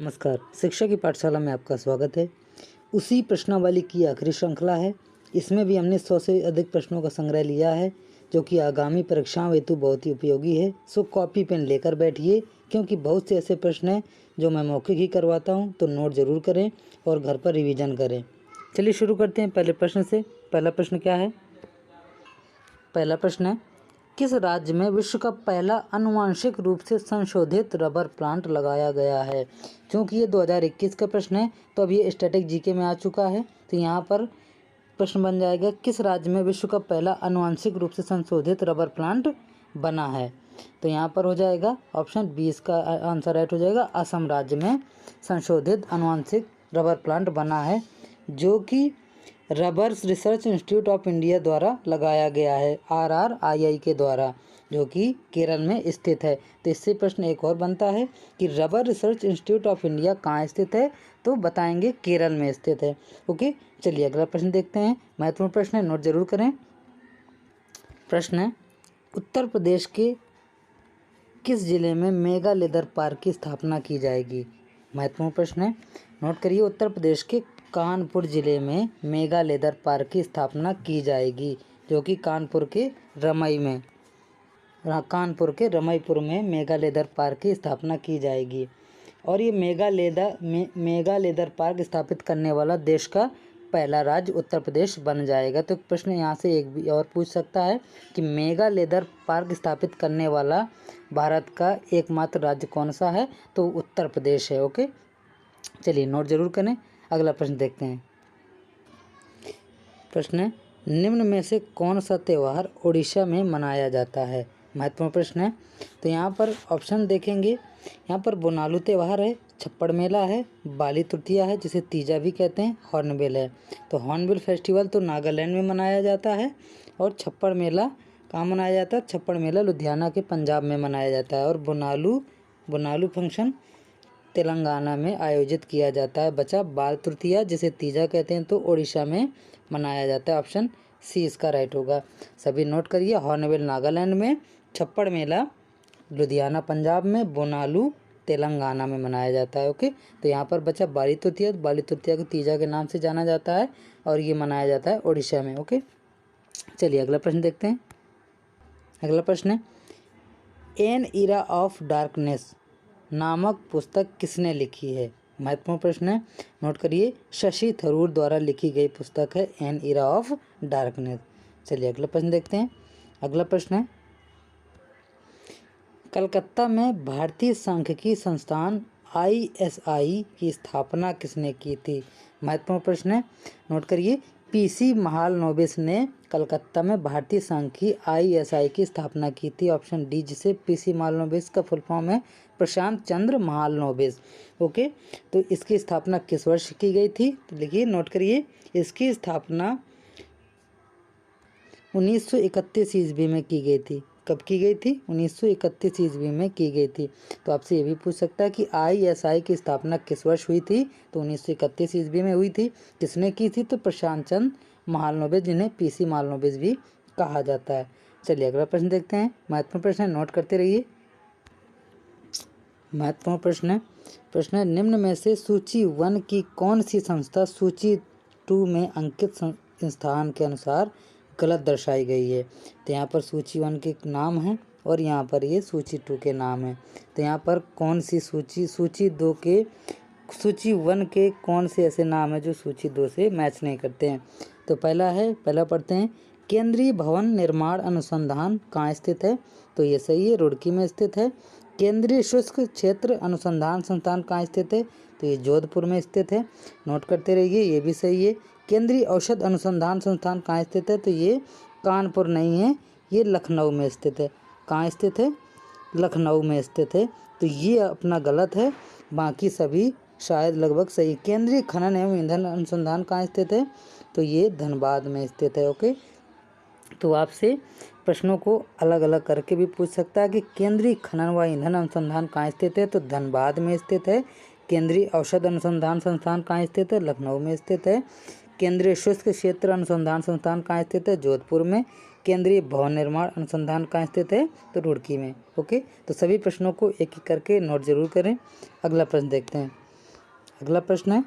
नमस्कार। शिक्षा की पाठशाला में आपका स्वागत है। उसी प्रश्नावली की आखिरी श्रृंखला है। इसमें भी हमने 100 से अधिक प्रश्नों का संग्रह लिया है जो कि आगामी परीक्षाओं हेतु बहुत ही उपयोगी है। सो कॉपी पेन लेकर बैठिए, क्योंकि बहुत से ऐसे प्रश्न हैं जो मैं मौखिक ही करवाता हूं, तो नोट ज़रूर करें और घर पर रिवीजन करें। चलिए शुरू करते हैं पहले प्रश्न से। पहला प्रश्न क्या है? पहला प्रश्न है, किस राज्य में विश्व का पहला आनुवंशिक रूप से संशोधित रबर प्लांट लगाया गया है? क्योंकि ये 2021 का प्रश्न है, तो अब ये स्टैटिक जीके में आ चुका है, तो यहाँ पर प्रश्न बन जाएगा किस राज्य में विश्व का पहला आनुवंशिक रूप से संशोधित रबर प्लांट बना है? तो यहाँ पर हो जाएगा ऑप्शन 20 का आंसर राइट हो जाएगा। असम राज्य में संशोधित आनुवंशिक रबर प्लांट बना है, जो कि rubber research institute of India द्वारा लगाया गया है, RRII के द्वारा, जो कि केरल में स्थित है। तो इससे प्रश्न एक और बनता है कि rubber research institute of India कहाँ स्थित है? तो बताएंगे केरल में स्थित है। ओके, चलिए अगला प्रश्न देखते हैं। महत्वपूर्ण प्रश्न है, नोट जरूर करें। प्रश्न है, उत्तर प्रदेश के किस जिले में मेगा लेदर पार्क की स्थापना की जाएगी? महत्वपूर्ण प्रश्न है, नोट करिए। उत्तर प्रदेश के कानपुर जिले में मेगा लेदर पार्क की स्थापना की जाएगी, जो कि कानपुर के रमईपुर में मेगा लेदर पार्क की स्थापना की जाएगी। और ये मेगा लेदर पार्क स्थापित करने वाला देश का पहला राज्य उत्तर प्रदेश बन जाएगा। तो प्रश्न यहाँ से एक भी और पूछ सकता है कि मेगा लेदर पार्क स्थापित करने वाला भारत का एकमात्र राज्य कौन सा है? तो उत्तर प्रदेश है। ओके, चलिए नोट जरूर करें। अगला प्रश्न देखते हैं। प्रश्न है, निम्न में से कौन सा त्यौहार ओडिशा में मनाया जाता है? महत्वपूर्ण प्रश्न है, तो यहाँ पर ऑप्शन देखेंगे। यहाँ पर बोनालू त्यौहार है, छप्पड़ मेला है, बाली तृतीया है जिसे तीजा भी कहते हैं, हॉर्नबिल है। तो हॉर्नबिल फेस्टिवल तो नागालैंड में मनाया जाता है, और छप्पड़ मेला कहाँ मनाया जाता है? छप्पड़ मेला लुधियाना के पंजाब में मनाया जाता है। और बोनालू फंक्शन तेलंगाना में आयोजित किया जाता है। बचा बाल तृतीया जिसे तीजा कहते हैं, तो उड़ीसा में मनाया जाता है। ऑप्शन सी इसका राइट होगा। सभी नोट करिए, हॉर्नबिल नागालैंड में, छप्पड़ मेला लुधियाना पंजाब में, बोनालू तेलंगाना में मनाया जाता है। ओके, तो यहाँ पर बचा बाली तृतीया को तीजा के नाम से जाना जाता है, और ये मनाया जाता है उड़ीसा में। ओके, चलिए अगला प्रश्न देखते हैं। अगला प्रश्न है, एन इरा ऑफ डार्कनेस नामक पुस्तक किसने लिखी है? महत्वपूर्ण प्रश्न है, नोट करिए। शशि थरूर द्वारा लिखी गई पुस्तक है एन इरा ऑफ डार्कनेस। चलिए अगला प्रश्न देखते हैं। अगला प्रश्न है, कलकत्ता में भारतीय सांख्यिकी संस्थान ISI की स्थापना किसने की थी? महत्वपूर्ण प्रश्न है, नोट करिए। PC महालनोबिस ने कलकत्ता में भारतीय सांख्यिकी ISI की स्थापना की थी। ऑप्शन डी, जिसे PC महालनोबिस का फुल फॉर्म है प्रशांत चंद्र महालनोबिस। ओके, तो इसकी स्थापना किस वर्ष की गई थी? तो लिखिए, नोट करिए। इसकी स्थापना 1931 ईस्वी में की गई थी। कब की गई थी? 1931 ईस्वी में की गई थी। तो आपसे ये भी पूछ सकता है कि ISI की स्थापना किस वर्ष हुई थी? तो 1931 ईस्वी में हुई थी। किसने की थी? तो प्रशांत चंद्र महालनोबिस, जिन्हें PC महालनोबिस भी कहा जाता है। चलिए अगला प्रश्न देखते हैं। महत्वपूर्ण प्रश्न है, नोट करते रहिए। महत्वपूर्ण प्रश्न है, निम्न में से सूची 1 की कौन सी संस्था सूची 2 में अंकित संस्थान के अनुसार गलत दर्शाई गई है? तो यहाँ पर सूची 1 के नाम है, और यहाँ पर ये सूची 2 के नाम है। तो यहाँ पर कौन सी सूची 1 के कौन से ऐसे नाम है जो सूची 2 से मैच नहीं करते हैं? तो पहला पढ़ते हैं, केंद्रीय भवन निर्माण अनुसंधान कहाँ स्थित है? तो ये सही है, रुड़की में स्थित है। केंद्रीय शुष्क क्षेत्र अनुसंधान संस्थान कहाँ स्थित है? तो ये जोधपुर में स्थित है। नोट करते रहिए, ये भी सही है। केंद्रीय औषध अनुसंधान संस्थान कहाँ स्थित है? तो ये कानपुर नहीं है, ये लखनऊ में स्थित है। कहाँ स्थित है? लखनऊ में स्थित है। तो ये अपना गलत है, बाकी सभी शायद लगभग सही। केंद्रीय खनन एवं ईंधन अनुसंधान कहाँ स्थित है? तो ये धनबाद में स्थित है। ओके, तो आपसे प्रश्नों को अलग अलग करके भी पूछ सकता है कि केंद्रीय खनन व ईंधन अनुसंधान कहाँ स्थित है? तो धनबाद में स्थित है। केंद्रीय औषध अनुसंधान संस्थान कहाँ स्थित है? लखनऊ में स्थित है। केंद्रीय शुष्क क्षेत्र अनुसंधान संस्थान कहाँ स्थित है? जोधपुर में। केंद्रीय भवन निर्माण अनुसंधान कहाँ स्थित है? तो रुड़की में। ओके, तो सभी प्रश्नों को एक एक करके नोट जरूर करें। अगला प्रश्न देखते हैं। अगला प्रश्न है,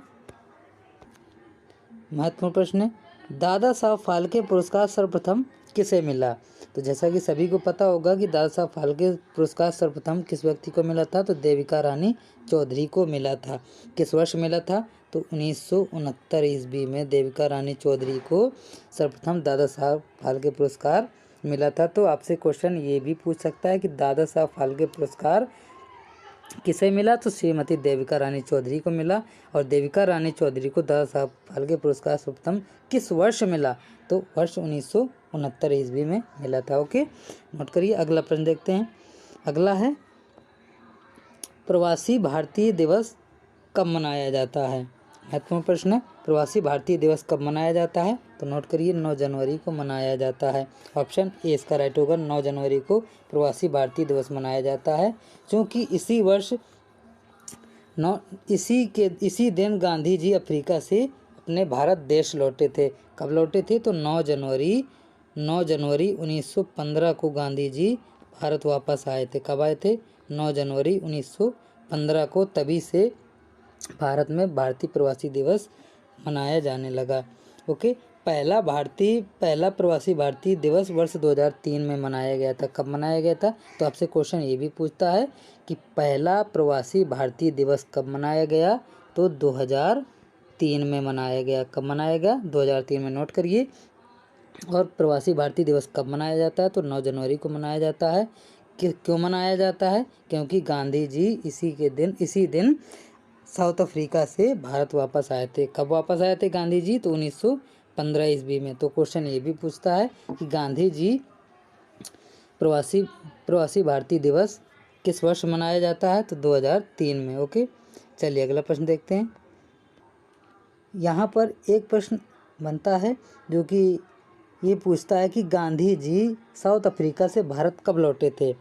महत्वपूर्ण प्रश्न है, दादा साहब फाल्के पुरस्कार सर्वप्रथम किसे मिला? तो जैसा कि सभी को पता होगा कि दादा साहब फाल्के पुरस्कार सर्वप्रथम किस व्यक्ति को मिला था? तो देविका रानी चौधरी को मिला था। किस वर्ष मिला था? तो 1969 ईस्वी में देविका रानी चौधरी को सर्वप्रथम दादा साहब फाल्के पुरस्कार मिला था। तो आपसे क्वेश्चन ये भी पूछ सकता है कि दादा साहब फाल्के पुरस्कार किसे मिला? तो श्रीमती देविका रानी चौधरी को मिला। और देविका रानी चौधरी को दादा साहब फाल्के पुरस्कार सर्वप्रथम किस वर्ष मिला? तो वर्ष 1969 ईस्वी में मिला था। ओके, नोट करिए। अगला प्रश्न देखते हैं। अगला है, प्रवासी भारतीय दिवस कब मनाया जाता है? महत्वपूर्ण प्रश्न है, प्रवासी भारतीय दिवस कब मनाया जाता है? तो नोट करिए, 9 जनवरी को मनाया जाता है। ऑप्शन ए इसका राइट होगा, 9 जनवरी को प्रवासी भारतीय दिवस मनाया जाता है, क्योंकि इसी वर्ष इसी दिन गांधी जी अफ्रीका से अपने भारत देश लौटे थे। कब लौटे थे? तो 9 जनवरी 1915 को गांधी जी भारत वापस आए थे। कब आए थे? 9 जनवरी 1915 को। तभी से भारत में भारतीय प्रवासी दिवस मनाया जाने लगा। ओके, पहला प्रवासी भारतीय दिवस वर्ष 2003 में मनाया गया था। कब मनाया गया था? तो आपसे क्वेश्चन ये भी पूछता है कि पहला प्रवासी भारतीय दिवस कब मनाया गया? तो 2003 में मनाया गया। कब मनाया गया? 2003 में। नोट करिए। और प्रवासी भारतीय दिवस कब मनाया जाता है? तो 9 जनवरी को मनाया जाता है। क्यों मनाया जाता है? क्योंकि गांधी जी इसी दिन साउथ अफ्रीका से भारत वापस आए थे। कब वापस आए थे गांधी जी? तो 1915 ईस्वी में। तो क्वेश्चन ये भी पूछता है कि गांधी जी प्रवासी भारतीय दिवस किस वर्ष मनाया जाता है? तो 2003 में। ओके, चलिए अगला प्रश्न देखते हैं। यहाँ पर एक प्रश्न बनता है जो कि ये पूछता है कि गांधी जी साउथ अफ्रीका से भारत कब लौटे थे?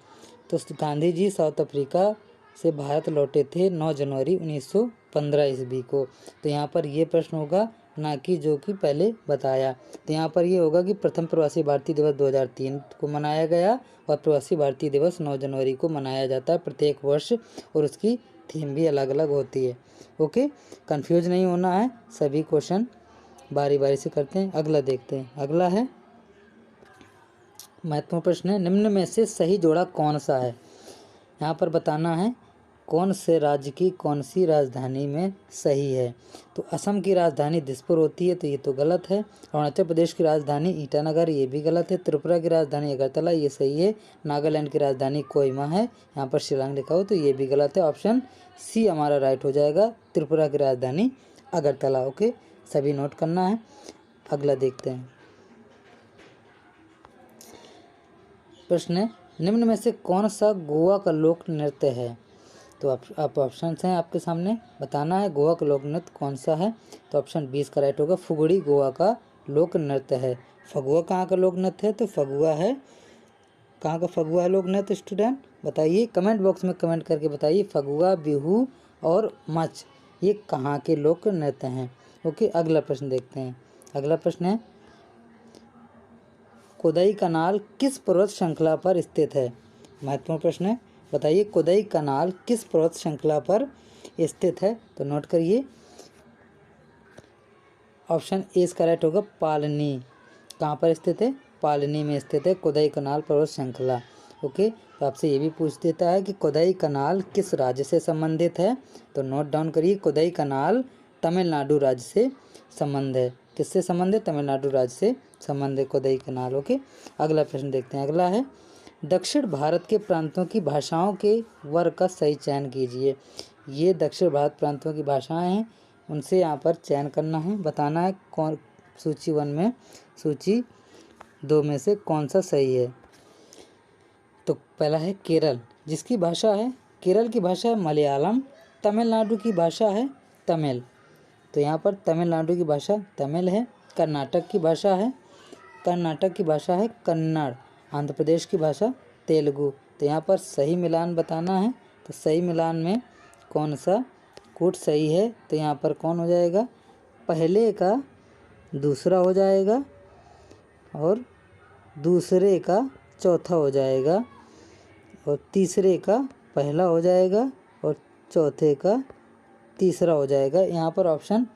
तो गांधी जी साउथ अफ्रीका से भारत लौटे थे 9 जनवरी 1915 ईस्वी को। तो यहाँ पर ये प्रश्न होगा, ना कि जो कि पहले बताया। तो यहाँ पर ये होगा कि प्रथम प्रवासी भारतीय दिवस 2003 को मनाया गया और प्रवासी भारतीय दिवस 9 जनवरी को मनाया जाता है प्रत्येक वर्ष, और उसकी थीम भी अलग अलग होती है। ओके, कंफ्यूज नहीं होना है, सभी क्वेश्चन बारी बारी से करते हैं। अगला देखते हैं। अगला है, महत्वपूर्ण प्रश्न है, निम्न में से सही जोड़ा कौन सा है? यहाँ पर बताना है कौन से राज्य की कौन सी राजधानी में सही है। तो असम की राजधानी दिसपुर होती है, तो ये तो गलत है। अरुणाचल प्रदेश की राजधानी ईटानगर, ये भी गलत है। त्रिपुरा की राजधानी अगरतला, ये सही है। नागालैंड की राजधानी कोहिमा है, यहाँ पर शिलांग लिखा हो, तो ये भी गलत है। ऑप्शन सी हमारा राइट हो जाएगा, त्रिपुरा की राजधानी अगरतला। ओके, सभी नोट करना है। अगला देखते हैं। प्रश्न है, निम्न में से कौन सा गोवा का लोक नृत्य है? तो आप ऑप्शन हैं आपके सामने, बताना है गोवा का लोक नृत्य कौन सा है। तो ऑप्शन 20 का राइट होगा, फुगड़ी गोवा का लोक नृत्य है। फगुआ कहाँ का लोक नृत्य है? तो फगुआ है, कहाँ का फगुआ है लोक नृत्य? स्टूडेंट बताइए, कमेंट बॉक्स में कमेंट करके बताइए, फगुआ, बिहू और मच ये कहाँ के लोक नृत्य हैं। ओके, अगला प्रश्न देखते हैं। अगला प्रश्न है, कोदई कनाल किस पर्वत श्रृंखला पर स्थित है? महत्वपूर्ण प्रश्न है, बताइए कोदई कनाल किस पर्वत श्रृंखला पर स्थित है? तो नोट करिए, ऑप्शन ए इसका राइट होगा, पालनी। कहाँ पर स्थित है? पालनी में स्थित है कोदई कनाल पर्वत श्रृंखला। ओके, तो आपसे ये भी पूछ देता है कि कोदई कनाल किस राज्य से संबंधित है? तो नोट डाउन करिए, कोदई कनाल तमिलनाडु राज्य से संबंध है। किससे संबंध है? तमिलनाडु राज्य से संबंध है कोदई कनाल। ओके, अगला प्रश्न देखते हैं। अगला है, दक्षिण भारत के प्रांतों की भाषाओं के वर्ग का सही चयन कीजिए। ये दक्षिण भारत प्रांतों की भाषाएं हैं, उनसे यहाँ पर चयन करना है, बताना है कौन सूची 2 में से कौन सा सही है। तो पहला है केरल, जिसकी भाषा है, केरल की भाषा है मलयालम। तमिलनाडु की भाषा है तमिल, तो यहाँ पर तमिलनाडु की भाषा तमिल है। कर्नाटक की भाषा है कन्नड़। आंध्र प्रदेश की भाषा तेलुगु। तो यहाँ पर सही मिलान बताना है, तो सही मिलान में कौन सा कूट सही है? तो यहाँ पर कौन हो जाएगा, पहले का दूसरा हो जाएगा और दूसरे का चौथा हो जाएगा और तीसरे का पहला हो जाएगा और चौथे का तीसरा हो जाएगा। यहाँ पर ऑप्शन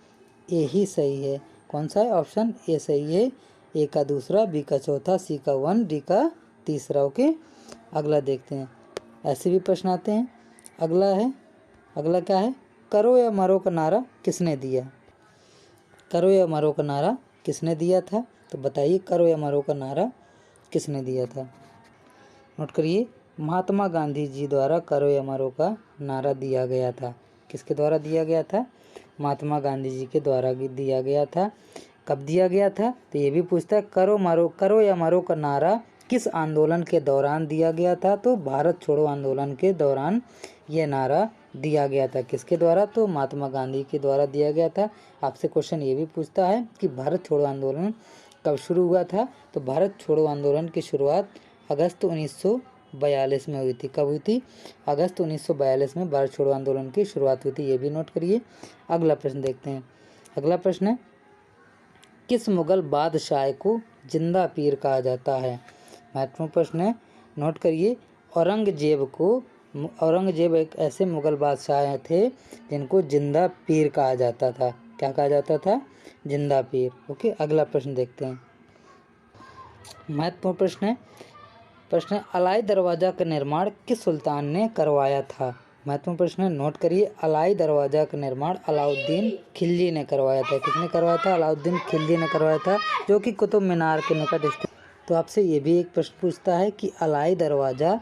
ए ही सही है। कौन सा है? ऑप्शन ए सही है। ए का दूसरा, बी का चौथा, सी का 1, डी का तीसरा। ओके, अगला देखते हैं। ऐसे भी प्रश्न आते हैं। अगला क्या है? करो या मरो का नारा किसने दिया? करो या मरो का नारा किसने दिया था? तो बताइए, करो या मरो का नारा किसने दिया था? नोट करिए, महात्मा गांधी जी द्वारा करो या मरो का नारा दिया गया था। किसके द्वारा दिया गया था? महात्मा गांधी जी के द्वारा दिया गया था। कब दिया गया था? तो ये भी पूछता है, करो या मरो का नारा किस आंदोलन के दौरान दिया गया था? तो भारत छोड़ो आंदोलन के दौरान ये नारा दिया गया था। किसके द्वारा? तो महात्मा गांधी के द्वारा दिया गया था। आपसे क्वेश्चन ये भी पूछता है कि भारत छोड़ो आंदोलन कब शुरू हुआ था? तो भारत छोड़ो आंदोलन की शुरुआत अगस्त 1942 में हुई थी। कब हुई थी? अगस्त 1942 में भारत छोड़ो आंदोलन की शुरुआत हुई थी। ये भी नोट करिए। अगला प्रश्न देखते हैं। अगला प्रश्न है, किस मुगल बादशाह को जिंदा पीर कहा जाता है? महत्वपूर्ण प्रश्न है, नोट करिए। औरंगजेब एक ऐसे मुगल बादशाह थे जिनको जिंदा पीर कहा जाता था। क्या कहा जाता था? जिंदा पीर। ओके, अगला प्रश्न देखते हैं। महत्वपूर्ण प्रश्न है, अलाई दरवाज़ा का निर्माण किस सुल्तान ने करवाया था? महत्वपूर्ण प्रश्न है, नोट करिए। अलाई दरवाज़ा का निर्माण अलाउद्दीन खिलजी ने करवाया था। किसने करवाया था? अलाउद्दीन खिलजी ने करवाया था, जो कि कुतुब मीनार के निकट स्थित। तो आपसे ये भी एक प्रश्न पूछता है कि अलाई दरवाज़ा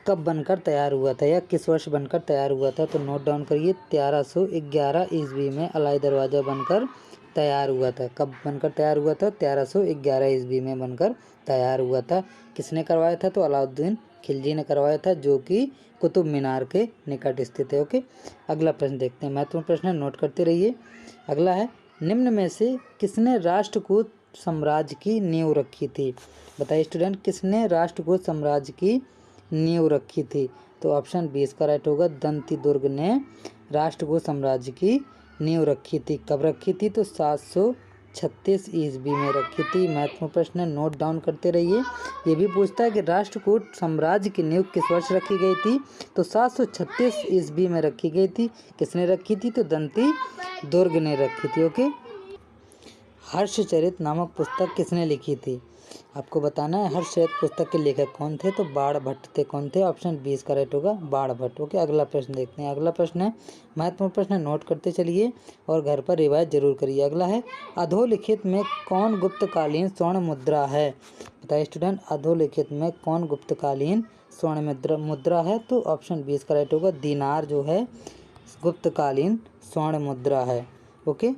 कब बनकर तैयार हुआ था या किस वर्ष बनकर तैयार हुआ था? तो नोट डाउन करिए, 1311 ईस्वी में अलाई दरवाज़ा बनकर तैयार हुआ था। कब बनकर तैयार हुआ था? 1311 ईस्वी में बनकर तैयार हुआ था। किसने करवाया था? तो अलाउद्दीन खिलजी ने करवाया था, जो कि कुतुब मीनार के निकट स्थित है। ओके, अगला प्रश्न देखते हैं। महत्वपूर्ण प्रश्न है, नोट करते रहिए। अगला है, निम्न में से किसने राष्ट्रकूट साम्राज्य की नींव रखी थी? बताइए स्टूडेंट, किसने राष्ट्रकूट साम्राज्य की नींव रखी थी? तो ऑप्शन 20 का राइट होगा। दंती दुर्ग ने राष्ट्रकूट साम्राज्य की नींव रखी थी। कब रखी थी? तो 736 ईस्वी में रखी थी। महत्वपूर्ण प्रश्न है, नोट डाउन करते रहिए। ये भी पूछता है कि राष्ट्रकूट साम्राज्य की नींव किस वर्ष रखी गई थी? तो 736 ईस्वी में रखी गई थी। किसने रखी थी? तो दंती दुर्ग ने रखी थी। ओके, हर्षचरित नामक पुस्तक किसने लिखी थी? आपको बताना है हर्षचरित पुस्तक के लेखक कौन थे? तो बाण भट्ट थे। कौन थे? ऑप्शन 20 का राइट होगा, बाण भट्ट। ओके, अगला प्रश्न देखते हैं। अगला प्रश्न है, महत्वपूर्ण प्रश्न है, नोट करते चलिए और घर पर रिवाइज जरूर करिए। अगला है, अधोलिखित में कौन गुप्तकालीन स्वर्ण मुद्रा है? बताइए स्टूडेंट, अधोलिखित में कौन गुप्तकालीन स्वर्ण मुद्रा है? तो ऑप्शन 20 का राइट होगा, दीनार जो है गुप्तकालीन स्वर्ण मुद्रा है। ओके,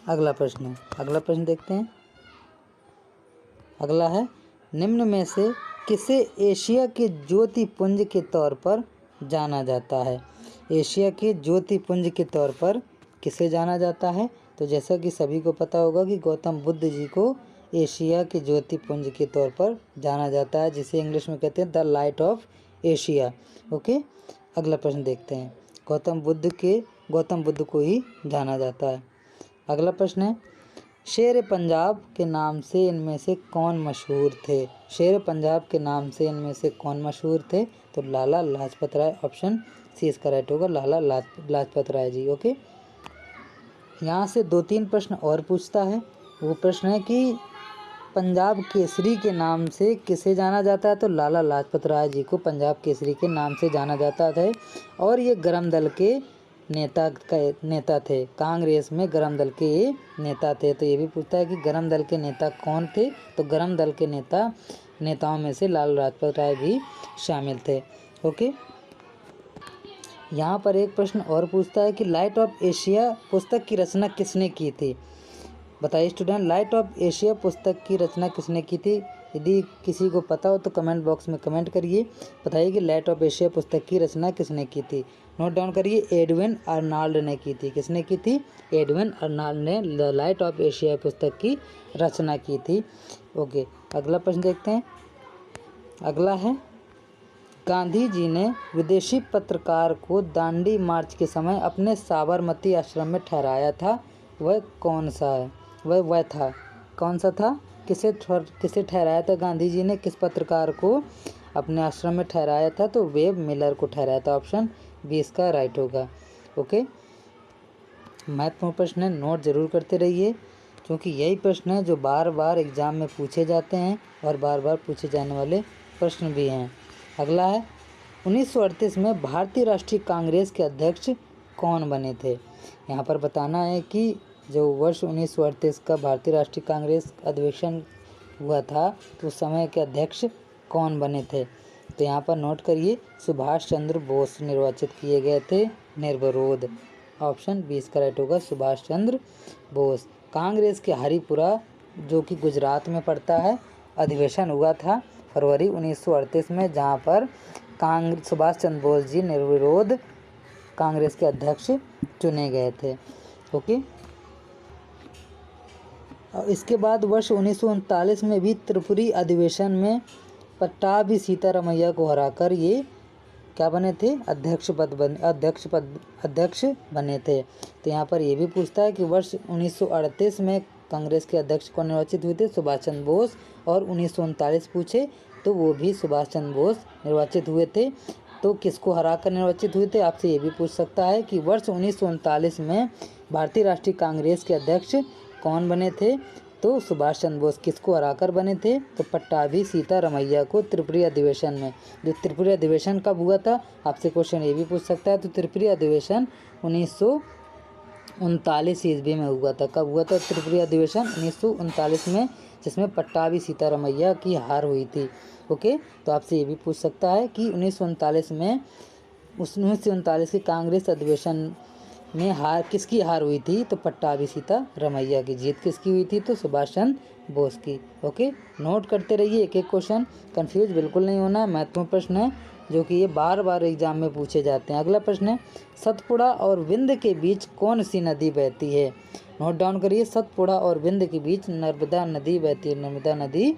अगला प्रश्न देखते हैं। अगला है, निम्न में से किसे एशिया के ज्योतिपुंज के तौर पर जाना जाता है? एशिया के ज्योतिपुंज के तौर पर किसे जाना जाता है? तो जैसा कि सभी को पता होगा कि गौतम बुद्ध जी को एशिया के ज्योतिपुंज के तौर पर जाना जाता है, जिसे इंग्लिश में कहते हैं the light of Asia. Okay, अगला प्रश्न देखते हैं। गौतम बुद्ध को ही जाना जाता है। अगला प्रश्न है, शेर पंजाब के नाम से इनमें से कौन मशहूर थे? शेर पंजाब के नाम से इनमें से कौन मशहूर थे? तो लाला लाजपत राय। ऑप्शन सी इसका राइट होगा, लाला लाजपत राय जी। ओके, यहाँ से 2-3 प्रश्न और पूछता है। वो प्रश्न है कि पंजाब केसरी के नाम से किसे जाना जाता है? तो लाला लाजपत राय जी को पंजाब केसरी के नाम से जाना जाता है। और ये गरम दल के नेता थे। कांग्रेस में गरम दल के ये नेता थे। तो ये भी पूछता है कि गरम दल के नेता कौन थे? तो गरम दल के नेताओं में से लाला लाजपत राय भी शामिल थे। ओके, यहाँ पर एक प्रश्न और पूछता है कि लाइट ऑफ एशिया पुस्तक की रचना किसने की थी? बताइए स्टूडेंट, लाइट ऑफ एशिया पुस्तक की रचना किसने की थी? यदि किसी को पता हो तो कमेंट बॉक्स में कमेंट करिए। बताइए कि लाइट ऑफ एशिया पुस्तक की रचना किसने की थी? नोट डाउन करिए, एडविन अर्नाल्ड ने की थी। किसने की थी? एडविन अर्नाल्ड ने द लाइट ऑफ एशिया पुस्तक की रचना की थी। ओके, अगला प्रश्न देखते हैं। अगला है, गांधी जी ने विदेशी पत्रकार को दांडी मार्च के समय अपने साबरमती आश्रम में ठहराया था, वह कौन सा है? वह था कौन सा था? किसे ठहराया था गांधी जी ने? किस पत्रकार को अपने आश्रम में ठहराया था? तो वेब मिलर को ठहराया था। ऑप्शन 20 का राइट होगा। ओके, महत्वपूर्ण प्रश्न है, नोट जरूर करते रहिए, क्योंकि यही प्रश्न है जो बार बार एग्जाम में पूछे जाते हैं और बार बार पूछे जाने वाले प्रश्न भी हैं। अगला है 1938 में भारतीय राष्ट्रीय कांग्रेस के अध्यक्ष कौन बने थे। यहाँ पर बताना है कि जो वर्ष 1938 का भारतीय राष्ट्रीय कांग्रेस अधिवेशन हुआ था तो उस समय के अध्यक्ष कौन बने थे। तो यहाँ पर नोट करिए, सुभाष चंद्र बोस निर्वाचित किए गए थे निर्विरोध। ऑप्शन 20 करेक्ट होगा, सुभाष चंद्र बोस। कांग्रेस के हरिपुरा जो कि गुजरात में पड़ता है अधिवेशन हुआ था फरवरी 1938 में, जहाँ पर सुभाष चंद्र बोस जी निर्विरोध कांग्रेस के अध्यक्ष चुने गए थे। ओके, और इसके बाद वर्ष 1939 में भी त्रिपुरी अधिवेशन में पट्टाभी सीतारमैया को हराकर ये क्या बने थे, अध्यक्ष बने थे। तो यहाँ पर ये भी पूछता है कि वर्ष 1938 में कांग्रेस के अध्यक्ष कौन निर्वाचित हुए थे, सुभाष चंद्र बोस, और 1939 पूछे तो वो भी सुभाष चंद्र बोस निर्वाचित हुए थे। तो किसको हराकर निर्वाचित हुए थे, आपसे ये भी पूछ सकता है कि वर्ष 1939 में भारतीय राष्ट्रीय कांग्रेस के अध्यक्ष कौन बने थे, तो सुभाष चंद्र बोस। किसको हराकर बने थे, तो पट्टाभी सीतारमैया को त्रिपुरी अधिवेशन में। जो त्रिपुरी अधिवेशन कब हुआ था, आपसे क्वेश्चन ये भी पूछ सकता है। तो त्रिपुरी अधिवेशन 1939 ईस्वी में हुआ था। कब हुआ था त्रिपुरी अधिवेशन, 1939 में, जिसमें पट्टाभी सीतारमैया की हार हुई थी। ओके, तो आपसे ये भी पूछ सकता है कि 1939 के कांग्रेस अधिवेशन में किसकी हार हुई थी, तो पट्टाभी सीतारमैया की। जीत किसकी हुई थी, तो सुभाष चंद्र बोस की। ओके, नोट करते रहिए एक एक क्वेश्चन, कंफ्यूज बिल्कुल नहीं होना। महत्वपूर्ण प्रश्न है जो कि ये बार बार एग्जाम में पूछे जाते हैं। अगला प्रश्न है, सतपुड़ा और विंध्य के बीच कौन सी नदी बहती है। नोट डाउन करिए, सतपुड़ा और विंध्य के बीच नर्मदा नदी बहती है, नर्मदा नदी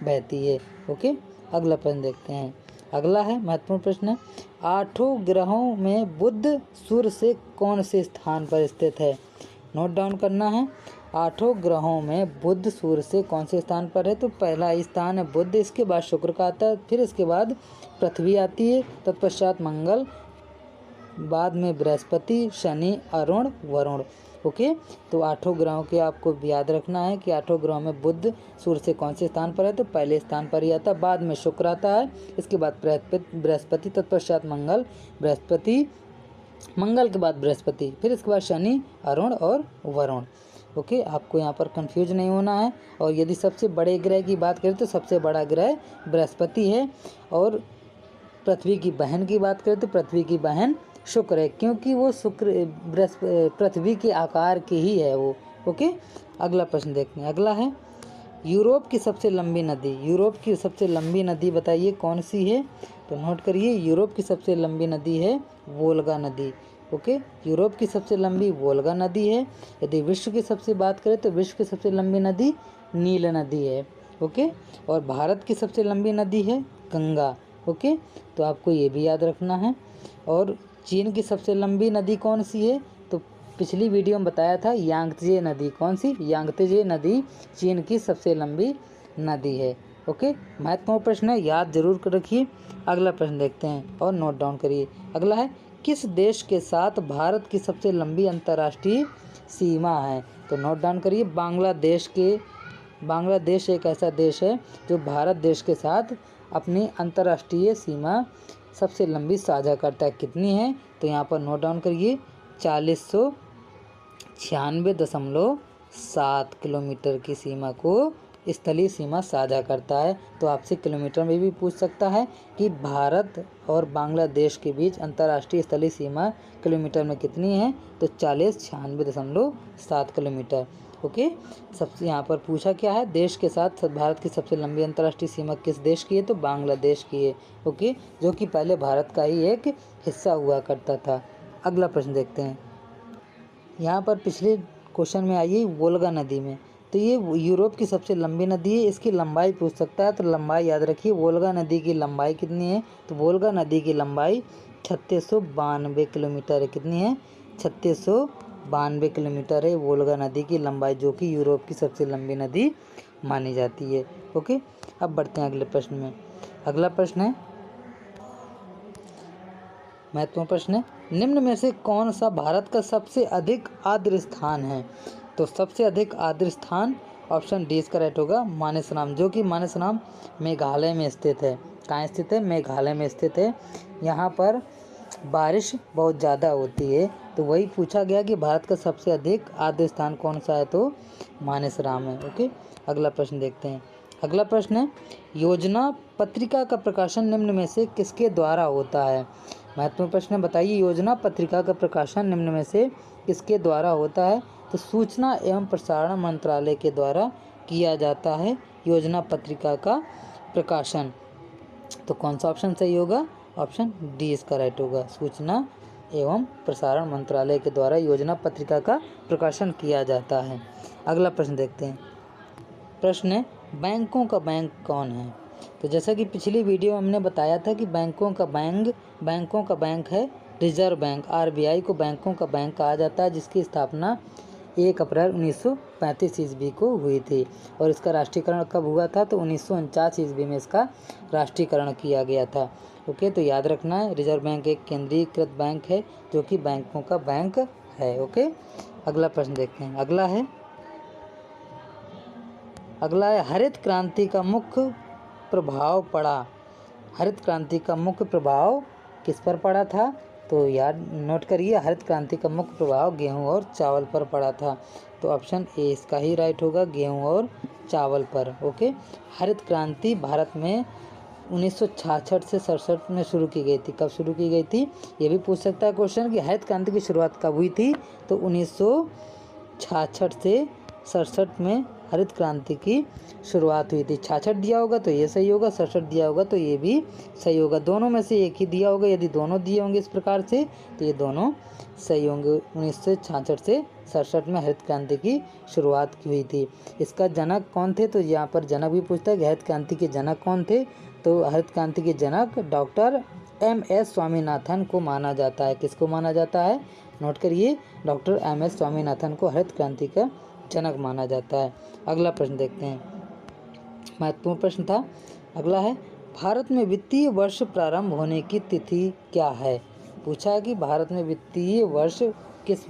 बहती है। ओके, अगला प्रश्न देखते हैं। अगला है महत्वपूर्ण प्रश्न, 8 ग्रहों में बुध सूर्य से कौन से स्थान पर स्थित है। नोट डाउन करना है, 8 ग्रहों में बुध सूर्य से कौन से स्थान पर है। तो पहला स्थान है बुध, इसके बाद शुक्र का आता है, फिर इसके बाद पृथ्वी आती है, तत्पश्चात मंगल, बाद में बृहस्पति, शनि, अरुण, वरुण। ओके, तो 8 ग्रहों के आपको याद रखना है कि 8 ग्रहों में बुध सूर्य से कौन से स्थान पर है, तो पहले स्थान पर ही आता है, बाद में शुक्र आता है, इसके बाद बृहस्पति, तत्पश्चात मंगल, बृहस्पति, मंगल के बाद बृहस्पति, फिर इसके बाद शनि, अरुण और वरुण। ओके, आपको यहाँ पर कंफ्यूज नहीं होना है। और यदि सबसे बड़े ग्रह की बात करें तो सबसे बड़ा ग्रह बृहस्पति है, और पृथ्वी की बहन की बात करें तो पृथ्वी की बहन शुक्र है, क्योंकि वो पृथ्वी के आकार की ही है वो। ओके, अगला प्रश्न देखते हैं। अगला है, यूरोप की सबसे लंबी नदी। यूरोप की सबसे लंबी नदी बताइए कौन सी है। तो नोट करिए, यूरोप की सबसे लंबी नदी है वोल्गा नदी। ओके, यूरोप की सबसे लंबी वोल्गा नदी है। यदि विश्व की सबसे बात करें तो विश्व की सबसे लंबी नदी नील नदी है। ओके, और भारत की सबसे लंबी नदी है गंगा। ओके, तो आपको ये भी याद रखना है। और चीन की सबसे लंबी नदी कौन सी है, तो पिछली वीडियो में बताया था यांगत्जे नदी। कौन सी, यांगत्जे नदी चीन की सबसे लंबी नदी है। ओके, महत्वपूर्ण प्रश्न है, याद जरूर कर रखिए। अगला प्रश्न देखते हैं और नोट डाउन करिए। अगला है, किस देश के साथ भारत की सबसे लंबी अंतर्राष्ट्रीय सीमा है। तो नोट डाउन करिए, बांग्लादेश एक ऐसा देश है जो भारत देश के साथ अपनी अंतर्राष्ट्रीय सीमा सबसे लंबी साझा करता है। कितनी है, तो यहाँ पर नोट डाउन करिए, 4096.7 किलोमीटर की सीमा को स्थलीय सीमा साझा करता है। तो आपसे किलोमीटर में भी पूछ सकता है कि भारत और बांग्लादेश के बीच अंतर्राष्ट्रीय स्थलीय सीमा किलोमीटर में कितनी है, तो 4096.7 किलोमीटर। ओके, सबसे यहाँ पर पूछा क्या है, देश के साथ भारत की सबसे लंबी अंतर्राष्ट्रीय सीमा किस देश की है, तो बांग्लादेश की है। ओके, जो कि पहले भारत का ही एक हिस्सा हुआ करता था। अगला प्रश्न देखते हैं। यहाँ पर पिछले क्वेश्चन में आइए वोल्गा नदी में, तो ये यूरोप की सबसे लंबी नदी है, इसकी लंबाई पूछ सकता है। तो लंबाई याद रखिए, वोल्गा नदी की लंबाई कितनी है, तो वोल्गा नदी की लंबाई 3692 किलोमीटर है। कितनी है, 3692 किलोमीटर है वोल्गा नदी की लंबाई, जो कि यूरोप की सबसे लंबी नदी मानी जाती है। ओके, अब बढ़ते हैं अगले प्रश्न में। अगला प्रश्न है, महत्वपूर्ण प्रश्न है, निम्न में से कौन सा भारत का सबसे अधिक आर्द्र स्थान है? तो सबसे अधिक आर्द्र स्थान ऑप्शन डी इसका राइट होगा मानेसराम, जो कि मानेसराम मेघालय में स्थित है। कहाँ स्थित है? मेघालय में स्थित है। यहाँ पर बारिश बहुत ज़्यादा होती है, तो वही पूछा गया कि भारत का सबसे अधिक आर्द्र स्थान कौन सा है, तो मानेसराम है। ओके, अगला प्रश्न देखते हैं। अगला प्रश्न है, योजना पत्रिका का प्रकाशन निम्न में से किसके द्वारा होता है? महत्वपूर्ण प्रश्न है, बताइए योजना पत्रिका का प्रकाशन निम्न में से किसके द्वारा होता है? तो सूचना एवं प्रसारण मंत्रालय के द्वारा किया जाता है योजना पत्रिका का प्रकाशन। तो कौन सा ऑप्शन सही होगा? ऑप्शन डी इसका राइट होगा, सूचना एवं प्रसारण मंत्रालय के द्वारा योजना पत्रिका का प्रकाशन किया जाता है। अगला प्रश्न देखते हैं। प्रश्न है, बैंकों का बैंक कौन है? तो जैसा कि पिछली वीडियो हमने बताया था कि बैंकों का बैंक है रिजर्व बैंक। आरबीआई को बैंकों का बैंक कहा जाता है, जिसकी स्थापना 1 अप्रैल 1935 ईस्वी को हुई थी। और इसका राष्ट्रीयकरण कब हुआ था? तो 1949 ईस्वी में इसका राष्ट्रीयकरण किया गया था। ओके, तो याद रखना है रिजर्व बैंक एक केंद्रीकृत बैंक है जो कि बैंकों का बैंक है। ओके, अगला प्रश्न देखते हैं। अगला है हरित क्रांति का मुख्य प्रभाव पड़ा। हरित क्रांति का मुख्य प्रभाव किस पर पड़ा था? तो याद नोट करिए, हरित क्रांति का मुख्य प्रभाव गेहूं और चावल पर पड़ा था। तो ऑप्शन ए इसका ही राइट होगा, गेहूं और चावल पर। ओके, हरित क्रांति भारत में 1966 से 67 में शुरू की गई थी। कब शुरू की गई थी ये भी पूछ सकता है क्वेश्चन कि हरित क्रांति की शुरुआत कब हुई थी? तो 1966 से 67 में हरित क्रांति की शुरुआत हुई थी। 66 दिया होगा तो ये सही होगा, 67 दिया होगा तो ये भी सही होगा। दोनों में से एक ही दिया होगा। यदि दोनों दिए होंगे इस प्रकार से तो ये दोनों सही होंगे। 1966 से 67 में हरित क्रांति की शुरुआत हुई थी। इसका जनक कौन थे? तो यहाँ पर जनक भी पूछता है कि हरित क्रांति के जनक कौन थे? तो हरित क्रांति के जनक डॉक्टर MS स्वामीनाथन को माना जाता है। किसको माना जाता है? नोट करिए, डॉक्टर MS स्वामीनाथन को हरित क्रांति का जनक माना जाता है। अगला प्रश्न देखते हैं, महत्वपूर्ण प्रश्न था। अगला है, भारत में वित्तीय वर्ष प्रारंभ होने की तिथि क्या है? पूछा है कि भारत में वित्तीय वर्ष किस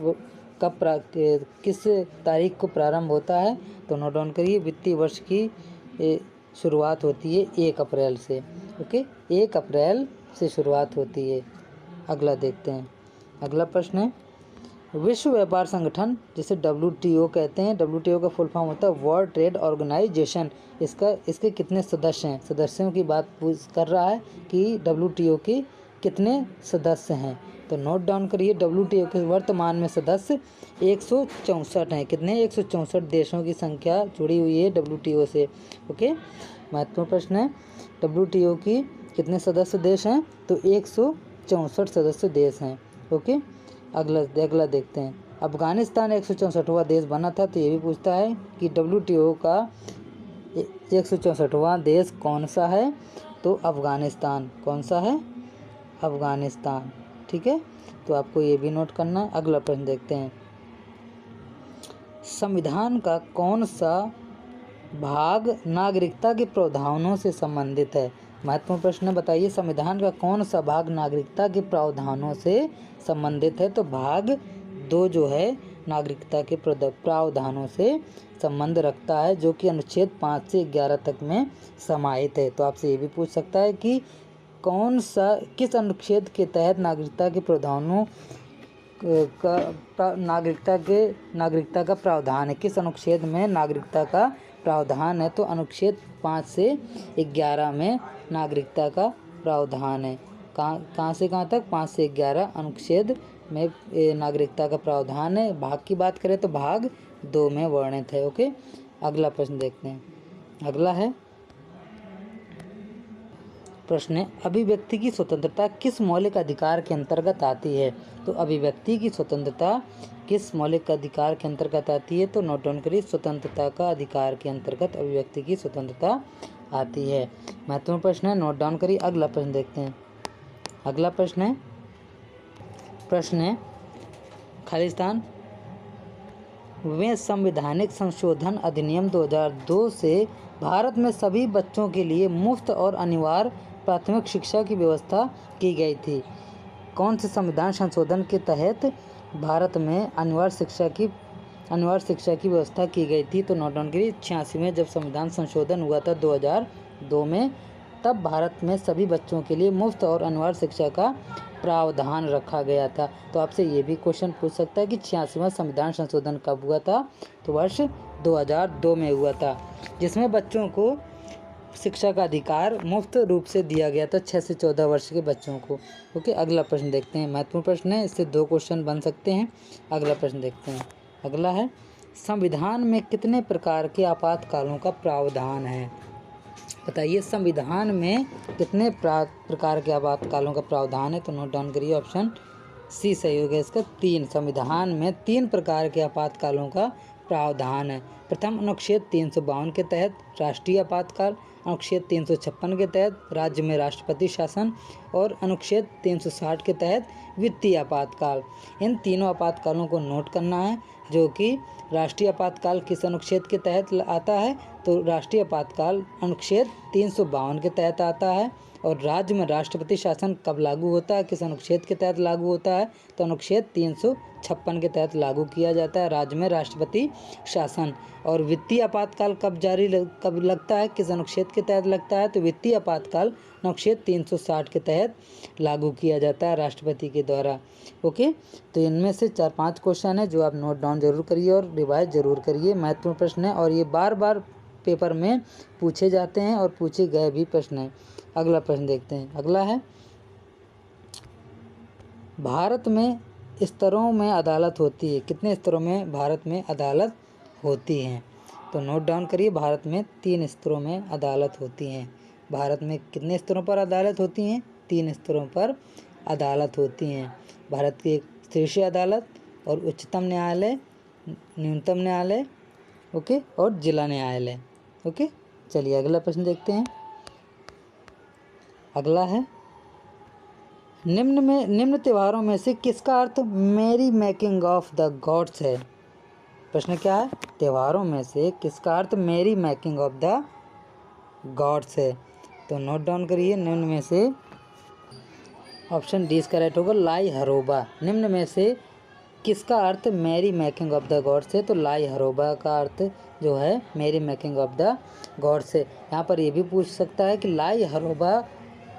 तारीख को प्रारंभ होता है? तो नोट डाउन करिए, वित्तीय वर्ष की शुरुआत होती है 1 अप्रैल से। ओके, 1 अप्रैल से शुरुआत होती है। अगला देखते हैं। अगला प्रश्न है, विश्व व्यापार संगठन जिसे WTO कहते हैं, WTO का फुल फॉर्म होता है वर्ल्ड ट्रेड ऑर्गेनाइजेशन। इसके कितने सदस्य हैं? सदस्यों की बात कर रहा है कि WTO के कितने सदस्य हैं। तो नोट डाउन करिए, WTO के वर्तमान में सदस्य 164 हैं। कितने? 164 देशों की संख्या जुड़ी हुई है WTO से। ओके, महत्वपूर्ण प्रश्न है, WTO की कितने सदस्य देश हैं? तो 164 सदस्य देश हैं। ओके, अगला देखते हैं। अफगानिस्तान 164वां देश बना था, तो ये भी पूछता है कि WTO का 164वां देश कौन सा है? तो अफगानिस्तान। कौन सा है? अफगानिस्तान। ठीक है, तो आपको ये भी नोट करना है। अगला प्रश्न देखते हैं, संविधान का कौन सा भाग नागरिकता के प्रावधानों से संबंधित है? महत्वपूर्ण प्रश्न है, बताइए संविधान का कौन सा भाग नागरिकता के प्रावधानों से संबंधित है? तो भाग 2 जो है नागरिकता के प्रावधानों से संबंध रखता है, जो कि अनुच्छेद 5 से 11 तक में समाहित है। तो आपसे ये भी पूछ सकता है कि किस अनुच्छेद के तहत नागरिकता के प्रावधानों का नागरिकता का प्रावधान है? किस अनुच्छेद में नागरिकता का प्रावधान है? तो अनुच्छेद 5 से 11 में नागरिकता का प्रावधान है। कहाँ से कहाँ तक? 5 से 11 अनुच्छेद में नागरिकता का प्रावधान है। भाग की बात करें तो भाग 2 में वर्णित है। ओके, अगला प्रश्न देखते हैं। अगला है प्रश्न है, अभिव्यक्ति की स्वतंत्रता किस मौलिक अधिकार के अंतर्गत आती है? तो अभिव्यक्ति की स्वतंत्रता किस मौलिक अधिकार के अंतर्गत आती है? तो नोट डाउन करिए, स्वतंत्रता का अधिकार के अंतर्गत अभिव्यक्ति की स्वतंत्रता आती है। महत्वपूर्ण प्रश्न है, नोट डाउन करिए। अगला प्रश्न देखते हैं। अगला प्रश्न है खालिस्तान में संवैधानिक संशोधन अधिनियम 2002 से भारत में सभी बच्चों के लिए मुफ्त और अनिवार्य प्राथमिक शिक्षा की व्यवस्था की गई थी। कौन से संविधान संशोधन के तहत भारत में अनिवार्य शिक्षा की व्यवस्था की गई थी? तो नोट डाउन करिए 86 में जब संविधान संशोधन हुआ था 2002 में, तब भारत में सभी बच्चों के लिए मुफ्त और अनिवार्य शिक्षा का प्रावधान रखा गया था। तो आपसे ये भी क्वेश्चन पूछ सकता है कि 86वां संविधान संशोधन कब हुआ था? तो वर्ष 2002 में हुआ था, जिसमें बच्चों को शिक्षा का अधिकार मुफ्त रूप से दिया गया था 6 से 14 वर्ष के बच्चों को। ओके, अगला प्रश्न देखते हैं। महत्वपूर्ण प्रश्न है, इससे 2 क्वेश्चन बन सकते हैं। अगला प्रश्न देखते हैं। अगला है, संविधान में कितने प्रकार के आपातकालों का प्रावधान है? बताइए, संविधान में कितने प्रकार के आपातकालों का प्रावधान है? तो नोट डाउन करिए, ऑप्शन सी सही होगा इसका, 3। संविधान में 3 प्रकार के आपातकालों का प्रावधान है। प्रथम, अनुच्छेद 352 के तहत राष्ट्रीय आपातकाल, अनुच्छेद 356 के तहत राज्य में राष्ट्रपति शासन और अनुच्छेद 360 के तहत वित्तीय आपातकाल। इन तीनों आपातकालों को नोट करना है। जो कि राष्ट्रीय आपातकाल किस अनुच्छेद के तहत आता है? तो राष्ट्रीय आपातकाल अनुच्छेद 352 के तहत आता है। और राज्य में राष्ट्रपति शासन कब लागू होता है, किस अनुच्छेद के तहत लागू होता है? तो अनुच्छेद 356 के तहत लागू किया जाता है राज्य में राष्ट्रपति शासन। और वित्तीय आपातकाल कब लगता है, किस अनुच्छेद के तहत लगता है? तो वित्तीय आपातकाल अनुच्छेद 360 के तहत लागू किया जाता है राष्ट्रपति के द्वारा। ओके, तो इनमें से 4-5 क्वेश्चन है जो आप नोट डाउन जरूर करिए और रिवाइज जरूर करिए। महत्वपूर्ण प्रश्न है और ये बार बार पेपर में पूछे जाते हैं और पूछे गए भी प्रश्न हैं। अगला प्रश्न देखते हैं। अगला है, भारत में स्तरों में अदालत होती है? कितने स्तरों में भारत में अदालत होती हैं? तो नोट डाउन करिए, भारत में 3 स्तरों में अदालत होती हैं। भारत में कितने स्तरों पर अदालत होती हैं? 3 स्तरों पर अदालत होती हैं। भारत की एक शीर्ष अदालत और उच्चतम न्यायालय, न्यूनतम न्यायालय, ओके, और जिला न्यायालय। ओके, चलिए अगला प्रश्न देखते हैं। अगला है, निम्न त्योहारों में से किसका अर्थ merry making of the gods है? प्रश्न क्या है? त्योहारों में से किसका अर्थ merry making of the gods है? तो नोट डाउन करिए, निम्न में से ऑप्शन डी इसका राइट होगा, लाई हरोबा। निम्न में से किसका अर्थ merry making of the gods है? तो लाई हरोबा का अर्थ जो है merry making of the gods है। यहाँ पर ये भी पूछ सकता है कि लाई हरोबा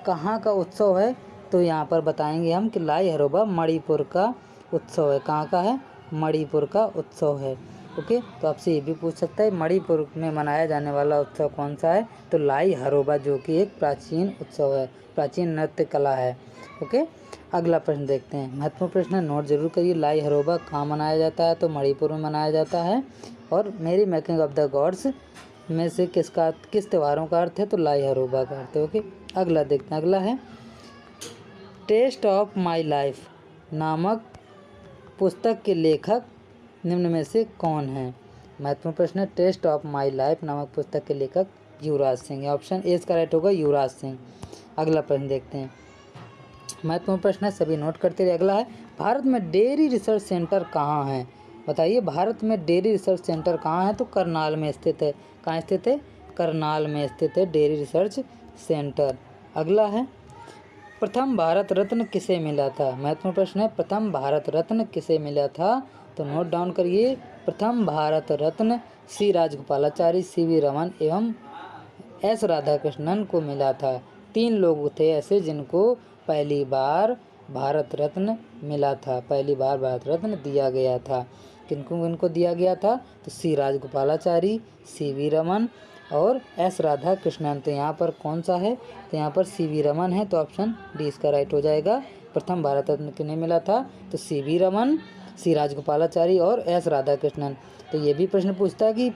कहाँ का उत्सव है? तो यहाँ पर बताएंगे हम कि लाई हरोबा मणिपुर का उत्सव है। कहाँ का है? मणिपुर का उत्सव है। ओके, तो आपसे ये भी पूछ सकता है मणिपुर में मनाया जाने वाला उत्सव कौन सा है? तो लाई हरोबा, जो कि एक प्राचीन उत्सव है, प्राचीन नृत्य कला है। ओके, अगला प्रश्न देखते हैं। महत्वपूर्ण प्रश्न है, नोट जरूर करिए। लाई हरोबा कहाँ मनाया जाता है? तो मणिपुर में मनाया जाता है। और merry making of the gods में से किस त्योहारों का अर्थ है? तो लाई हरोबा का अर्थ है। ओके, अगला देखते हैं। अगला है, टेस्ट ऑफ माई लाइफ नामक पुस्तक के लेखक निम्न में से कौन है? महत्वपूर्ण प्रश्न है, टेस्ट ऑफ माई लाइफ नामक पुस्तक के लेखक युवराज सिंह। ऑप्शन ए इसका राइट होगा, युवराज सिंह। अगला प्रश्न देखते हैं। महत्वपूर्ण प्रश्न है, सभी नोट करते रहिए। अगला है, भारत में डेयरी रिसर्च सेंटर कहाँ है? बताइए, भारत में डेयरी रिसर्च सेंटर कहाँ है? तो करनाल में स्थित है। कहाँ स्थित है? करनाल में स्थित है डेयरी रिसर्च सेंटर। अगला है, प्रथम भारत रत्न किसे मिला था? महत्वपूर्ण प्रश्न है, प्रथम भारत रत्न किसे मिला था? तो नोट डाउन करिए, प्रथम भारत रत्न सी राजगोपालाचारी, सी.वी. रमन एवं एस. राधाकृष्णन को मिला था। 3 लोग थे ऐसे जिनको पहली बार भारत रत्न मिला था, पहली बार भारत रत्न दिया गया था। किनको दिया गया था? तो सी राजगोपालाचारी, सी.वी. रमन और एस. राधाकृष्णन। तो यहाँ पर कौन सा है? तो यहाँ पर सी.वी. रमन है। तो ऑप्शन डी इसका राइट हो जाएगा। प्रथम भारत रत्न किन्हें मिला था? तो सी.वी. रमन, सी राजगोपालाचारी और एस. राधाकृष्णन। तो ये भी प्रश्न पूछता है कि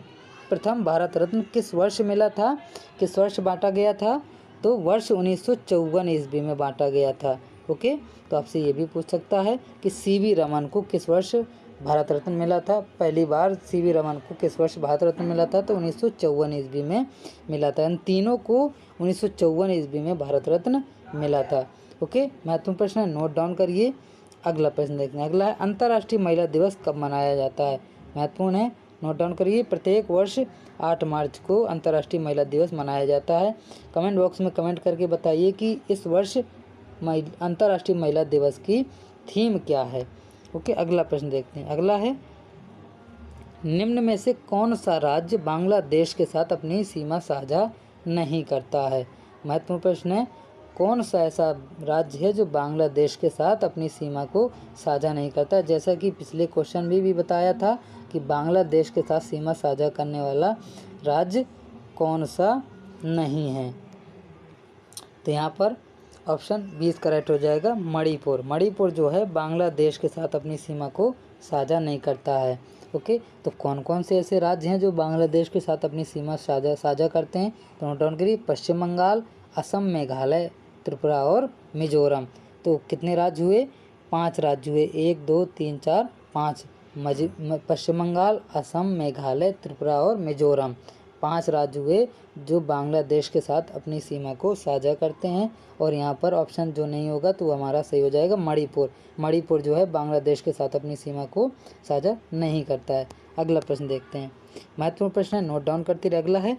प्रथम भारत रत्न किस वर्ष मिला था, किस वर्ष बांटा गया था? तो वर्ष 1954 ईस्वी में बांटा गया था। ओके, तो आपसे ये भी पूछ सकता है कि सी.वी. रमन को किस वर्ष भारत रत्न मिला था? पहली बार सी.वी. रमन को किस वर्ष भारत रत्न मिला था? तो 1954 ईस्वी में मिला था। इन तीनों को 1954 ईस्वी में भारत रत्न मिला था। ओके, महत्वपूर्ण प्रश्न है, नोट डाउन करिए। अगला प्रश्न देखते हैं। अगला है, अंतर्राष्ट्रीय महिला दिवस कब मनाया जाता है? महत्वपूर्ण है, नोट डाउन करिए। प्रत्येक वर्ष 8 मार्च को अंतर्राष्ट्रीय महिला दिवस मनाया जाता है। कमेंट बॉक्स में कमेंट करके बताइए कि इस वर्ष अंतर्राष्ट्रीय महिला दिवस की थीम क्या है। ओके, अगला प्रश्न देखते हैं। अगला है, निम्न में से कौन सा राज्य बांग्लादेश के साथ अपनी सीमा साझा नहीं करता है। महत्वपूर्ण प्रश्न है, कौन सा ऐसा राज्य है जो बांग्लादेश के साथ अपनी सीमा को साझा नहीं करता। जैसा कि पिछले क्वेश्चन में भी बताया था कि बांग्लादेश के साथ सीमा साझा करने वाला राज्य कौन सा नहीं है। तो यहाँ पर ऑप्शन 20 करेक्ट हो जाएगा, मणिपुर। मणिपुर जो है बांग्लादेश के साथ अपनी सीमा को साझा नहीं करता है। ओके, तो कौन कौन से ऐसे राज्य हैं जो बांग्लादेश के साथ अपनी सीमा साझा करते हैं, तो नोट डाउन करिए। पश्चिम बंगाल, असम, मेघालय, त्रिपुरा और मिजोरम। तो कितने राज्य हुए, 5 राज्य हुए, 1 2 3 4 5। पश्चिम बंगाल, असम, मेघालय, त्रिपुरा और मिजोरम, 5 राज्य हुए जो बांग्लादेश के साथ अपनी सीमा को साझा करते हैं। और यहाँ पर ऑप्शन जो नहीं होगा तो हमारा सही हो जाएगा मणिपुर। मणिपुर जो है बांग्लादेश के साथ अपनी सीमा को साझा नहीं करता है। अगला प्रश्न देखते हैं, महत्वपूर्ण प्रश्न है, नोट डाउन करते रहिए। अगला है,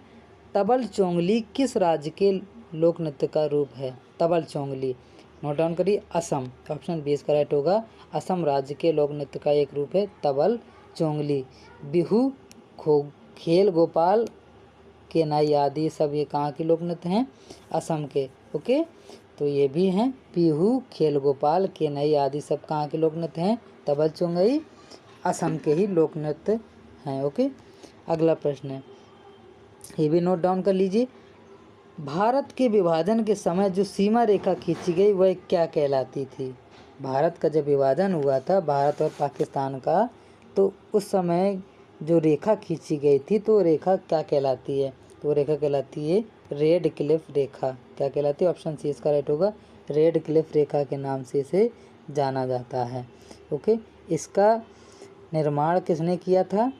तबल चोंगली किस राज्य के लोक नृत्य का रूप है। तबल चोंगली, नोट डाउन करिए, असम। ऑप्शन 20 करेक्ट होगा, असम राज्य के लोक नृत्य का एक रूप है तबल चोंगली। बिहू, खेल गोपाल, केनाई आदि सब ये कहाँ के लोक नृत्य हैं, असम के। ओके, तो ये भी हैं बिहू, खेल गोपाल, केनाई आदि सब कहाँ के लोक नृत्य हैं, तबल चोंगई असम के ही लोक नृत्य हैं। ओके, अगला प्रश्न है, ये भी नोट डाउन कर लीजिए। भारत के विभाजन के समय जो सीमा रेखा खींची गई वह क्या कहलाती थी। भारत का जब विभाजन हुआ था भारत और पाकिस्तान का, तो उस समय जो रेखा खींची गई थी तो रेखा क्या कहलाती है, तो रेखा कहलाती है रेड क्लिफ रेखा। क्या कहलाती है, ऑप्शन सी इसका राइट होगा, रेड क्लिफ रेखा के नाम से इसे जाना जाता है। ओके, इसका निर्माण किसने किया था,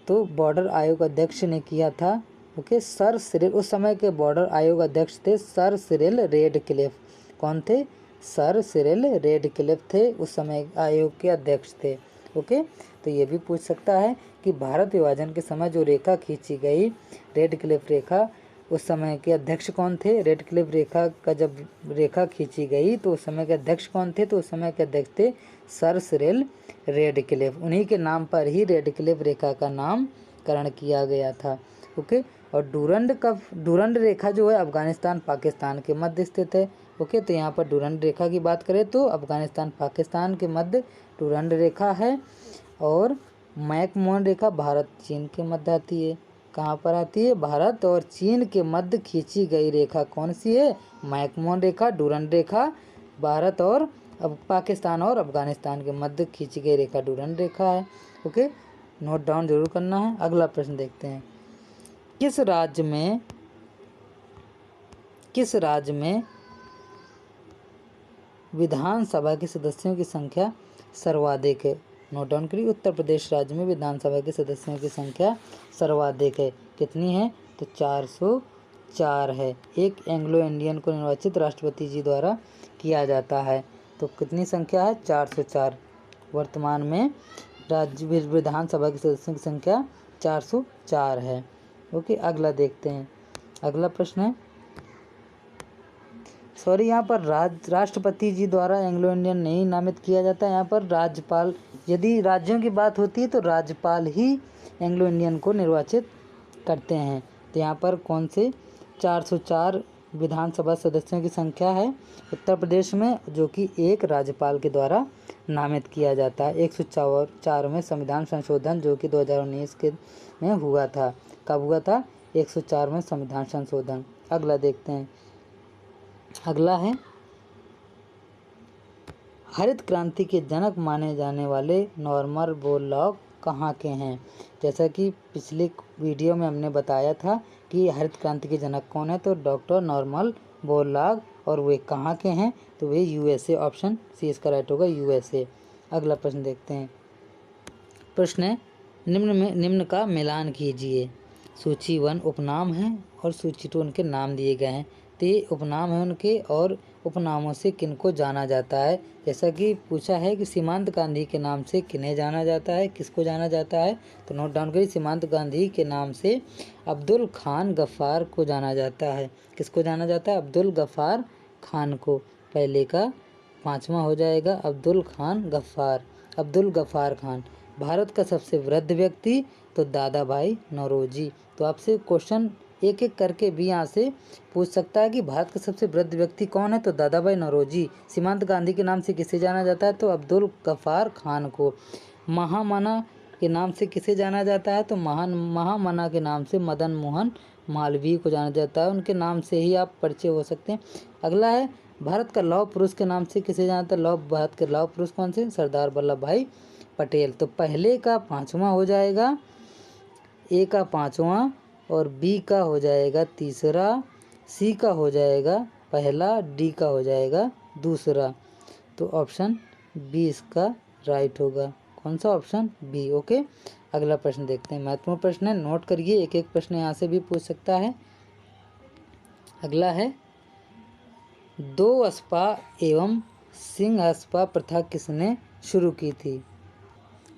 तो बॉर्डर आयोग अध्यक्ष ने किया था। ओके, सर सिरिल, उस समय के बॉर्डर आयोग अध्यक्ष थे सर सिरिल रेडक्लिफ। कौन थे, सर सिरिल रेडक्लिफ थे, उस समय आयोग के अध्यक्ष थे। ओके, तो ये भी पूछ सकता है कि भारत विभाजन के समय जो रेखा खींची गई रेडक्लिफ रेखा, उस समय के अध्यक्ष कौन थे। रेडक्लिफ रेखा का जब रेखा खींची गई तो उस समय के अध्यक्ष कौन थे, तो उस समय के अध्यक्ष थे सर सिरिल रेडक्लिफ। उन्हीं के नाम पर ही रेडक्लिफ रेखा का नामकरण किया गया था। ओके, और डूरंड रेखा जो है अफगानिस्तान पाकिस्तान के मध्य स्थित है। ओके, तो यहाँ पर डूरंड रेखा की बात करें तो अफगानिस्तान पाकिस्तान के मध्य डूरंड रेखा है। और मैकमोहन रेखा भारत चीन के मध्य आती है। कहाँ पर आती है, भारत और चीन के मध्य खींची गई रेखा कौन सी है, मैकमोहन रेखा। डूरंड रेखा भारत और पाकिस्तान और अफगानिस्तान के मध्य खींची गई रेखा डूरंड रेखा है। ओके, नोट डाउन जरूर करना है। अगला प्रश्न देखते हैं, किस राज्य में विधानसभा के सदस्यों की संख्या सर्वाधिक है। नोट डाउन करिए, उत्तर प्रदेश राज्य में विधानसभा के सदस्यों की संख्या सर्वाधिक है। कितनी है, तो 404 है। एक एंग्लो इंडियन को निर्वाचित राष्ट्रपति जी द्वारा किया जाता है। तो कितनी संख्या है, 404। वर्तमान में राज्य विधानसभा के सदस्यों की संख्या 404 है। ओके, अगला देखते हैं। अगला प्रश्न है, सॉरी, यहाँ पर राष्ट्रपति जी द्वारा एंग्लो इंडियन नहीं नामित किया जाता है। यहाँ पर राज्यपाल, यदि राज्यों की बात होती है तो राज्यपाल ही एंग्लो इंडियन को निर्वाचित करते हैं। तो यहाँ पर कौन से 404 विधानसभा सदस्यों की संख्या है उत्तर प्रदेश में, जो कि एक राज्यपाल के द्वारा नामित किया जाता है। 104 में संविधान संशोधन जो कि 2019 के में हुआ था। कब हुआ था, 104 में संविधान संशोधन। अगला देखते हैं। अगला है, हरित क्रांति के जनक माने जाने वाले नॉर्मन बोरलॉग कहाँ के हैं। जैसा कि पिछले वीडियो में हमने बताया था कि हरित क्रांति के जनक कौन है, तो डॉक्टर नॉर्मन बोरलॉग, और वे कहाँ के हैं, तो वे यूएसए। ऑप्शन सी इसका राइट होगा, यूएसए। अगला प्रश्न देखते हैं। प्रश्न है, निम्न का मिलान कीजिए। सूची 1 उपनाम है और सूची 2 उनके नाम दिए गए हैं। तो ये उपनाम है उनके, और उपनामों से किनको जाना जाता है। जैसा कि पूछा है कि सीमांत गांधी के नाम से किन्हें जाना जाता है, किसको जाना जाता है, तो नोट डाउन करिए, सीमांत गांधी के नाम से अब्दुल खान गफ्फार को जाना जाता है। किसको जाना जाता है, अब्दुल गफ्फार खान को। पहले का 5वां हो जाएगा अब्दुल गफ्फार खान। भारत का सबसे वृद्ध व्यक्ति तो दादा भाई नौरोजी। तो आपसे क्वेश्चन एक एक करके भी यहाँ से पूछ सकता है कि भारत का सबसे वृद्ध व्यक्ति कौन है, तो दादा भाई नौरोजी। सीमांत गांधी के नाम से किसे जाना जाता है, तो अब्दुल गफ्फार खान को। महामना के नाम से किसे जाना जाता है, तो महामना के नाम से मदन मोहन मालवीय को जाना जाता है। उनके नाम से ही आप परिचय हो सकते हैं। अगला है भारत का लौह पुरुष के नाम से किसे जाना जाता है, भारत के लौह पुरुष कौन से, सरदार वल्लभ भाई पटेल। तो पहले का 5वां हो जाएगा, ए का 5वां, और बी का हो जाएगा तीसरा, सी का हो जाएगा पहला, डी का हो जाएगा दूसरा। तो ऑप्शन बी इसका राइट होगा। कौन सा, ऑप्शन बी। ओके, अगला प्रश्न देखते हैं। महत्वपूर्ण प्रश्न है, नोट करिए, एक एक प्रश्न यहाँ से भी पूछ सकता है। अगला है, दो स्पा एवं सिंह स्पा प्रथा किसने शुरू की थी।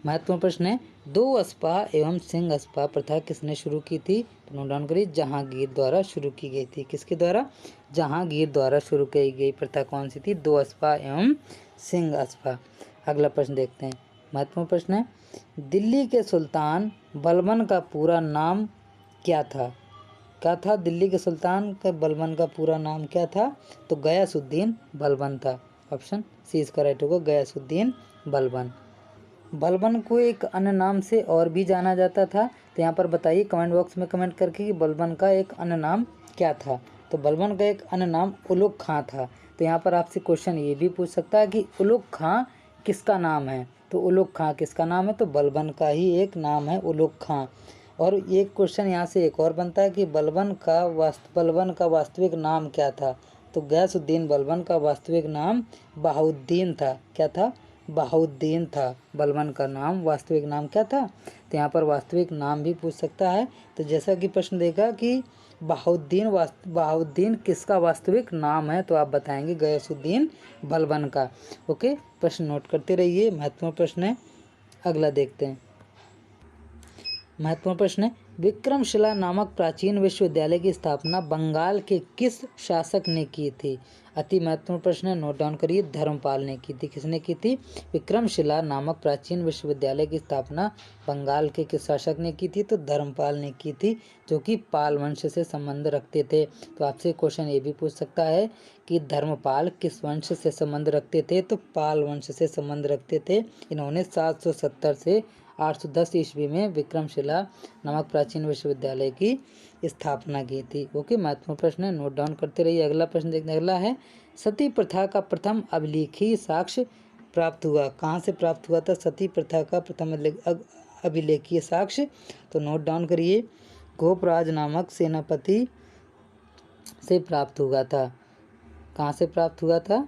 महत्वपूर्ण प्रश्न है, दो स्पा एवं सिंह स्पा प्रथा किसने शुरू की थी, तो नोट डाउन करिए, जहांगीर द्वारा शुरू की गई थी। किसके द्वारा, जहांगीर द्वारा शुरू की गई प्रथा कौन सी थी, दो स्पा एवं सिंह स्पा। अगला प्रश्न देखते हैं। महत्वपूर्ण प्रश्न है, दिल्ली के सुल्तान बलबन का पूरा नाम क्या था। क्या था, दिल्ली के सुल्तान का बलबन का पूरा नाम क्या था, तो गयासुद्दीन बलबन था। ऑप्शन सी इसका राइट होगा, गयासुद्दीन बलबन। बलबन को एक अन्य नाम से और भी जाना जाता था, तो यहाँ पर बताइए कमेंट बॉक्स में कमेंट करके कि बलबन का एक अन्य नाम क्या था। तो बलबन का एक अन्य नाम उलुग खां था। तो यहाँ पर आपसे क्वेश्चन ये भी पूछ सकता है कि उलुग खां किसका नाम है, तो उलुग खां किसका नाम है, तो बलबन का ही एक नाम है उलुग खां। और एक क्वेश्चन यहाँ से एक और बनता है कि बलबन का वास्तविक नाम क्या था, तो गयासुद्दीन बलबन का वास्तविक नाम बहाउद्दीन था। क्या था, बहाउद्दीन था। बलबन का नाम वास्तविक नाम क्या था, तो यहाँ पर वास्तविक नाम भी पूछ सकता है। तो जैसा कि प्रश्न देखा कि बहाउद्दीन किसका वास्तविक नाम है, तो आप बताएंगे गयासुद्दीन बलबन का। ओके, प्रश्न नोट करते रहिए, महत्वपूर्ण प्रश्न है। अगला देखते हैं। महत्वपूर्ण प्रश्न है, विक्रमशिला नामक प्राचीन विश्वविद्यालय की स्थापना बंगाल के किस शासक ने की थी। अति महत्वपूर्ण प्रश्न है, नोट डाउन करिए, धर्मपाल ने की थी। किसने की थी, विक्रमशिला नामक प्राचीन विश्वविद्यालय की स्थापना बंगाल के किस शासक ने की थी, तो धर्मपाल ने की थी, जो कि पाल वंश से संबंध रखते थे। तो आपसे क्वेश्चन ये भी पूछ सकता है कि धर्मपाल किस वंश से संबंध रखते थे, तो पाल वंश से संबंध रखते थे। इन्होंने 770 से 810 ईस्वी में विक्रमशिला नामक प्राचीन विश्वविद्यालय की स्थापना की थी। ओके, महत्वपूर्ण प्रश्न है, नोट डाउन करते रहिए। अगला प्रश्न देखते हैं। अगला है, सती प्रथा का प्रथम अभिलेखीय साक्ष्य प्राप्त हुआ। कहाँ से प्राप्त हुआ था सती प्रथा का प्रथम अभिलेखीय साक्ष्य, तो नोट डाउन करिए, गोपराज नामक सेनापति से प्राप्त हुआ था। कहाँ से प्राप्त हुआ था,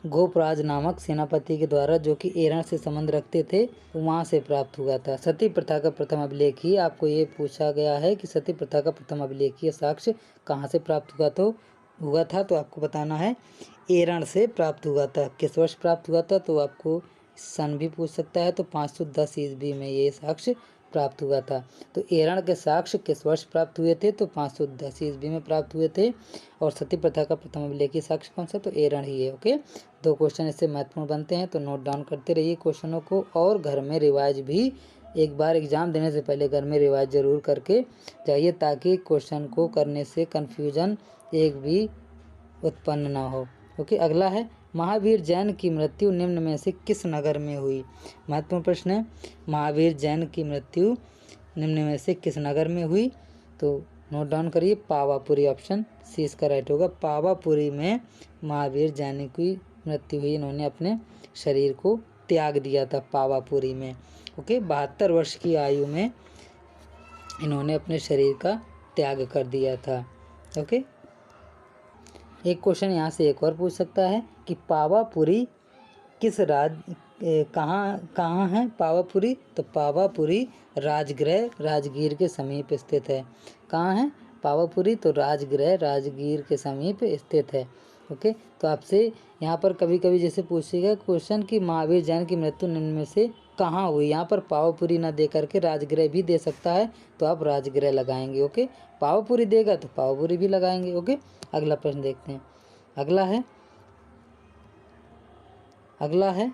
गोपराज नामक सेनापति के द्वारा, जो कि एरण से संबंध रखते थे, वहाँ से प्राप्त हुआ था। सती प्रथा का प्रथम अभिलेखीय, आपको ये पूछा गया है कि सती प्रथा का प्रथम अभिलेखीय साक्ष्य कहाँ से प्राप्त हुआ था, तो आपको बताना है एरण से प्राप्त हुआ था। किस वर्ष प्राप्त हुआ था, तो आपको सन भी पूछ सकता है, तो 510 ईस्वी में ये साक्ष्य प्राप्त हुआ था। तो एरण के साक्ष्य किस वर्ष प्राप्त हुए थे, तो 510 ईस्वी में प्राप्त हुए थे। और सती प्रथा का प्रथम अभिलेखीय साक्ष्य कौन सा, तो एरण ही है। ओके, 2 क्वेश्चन इससे महत्वपूर्ण बनते हैं, तो नोट डाउन करते रहिए क्वेश्चनों को, और घर में रिवाइज भी एक बार एग्जाम देने से पहले घर में रिवाइज जरूर करके जाइए, ताकि क्वेश्चन को करने से कन्फ्यूजन एक भी उत्पन्न ना हो। ओके, अगला है, महावीर जैन की मृत्यु निम्न में से किस नगर में हुई। महत्वपूर्ण प्रश्न है, महावीर जैन की मृत्यु निम्न में से किस नगर में हुई, तो नोट डाउन करिए, पावापुरी। ऑप्शन सी इसका राइट होगा, पावापुरी में महावीर जैन की मृत्यु हुई। इन्होंने अपने शरीर को त्याग दिया था पावापुरी में। ओके, 72 वर्ष की आयु में इन्होंने अपने शरीर का त्याग कर दिया था। ओके, एक क्वेश्चन यहाँ से एक और पूछ सकता है कि पावापुरी किस कहाँ है पावापुरी, तो पावापुरी राजगृह राजगीर के समीप स्थित है। कहाँ है पावापुरी, तो राजगृह राजगीर के समीप स्थित है। ओके, तो आपसे यहाँ पर कभी कभी जैसे पूछेगा क्वेश्चन कि महावीर जैन की मृत्यु निम्न में से कहाँ हुई, यहाँ पर पावापुरी ना दे करके राजगृह भी दे सकता है, तो आप राजगृह लगाएंगे। ओके, पावापुरी देगा तो पावापुरी भी लगाएंगे। ओके, अगला प्रश्न देखते हैं। अगला है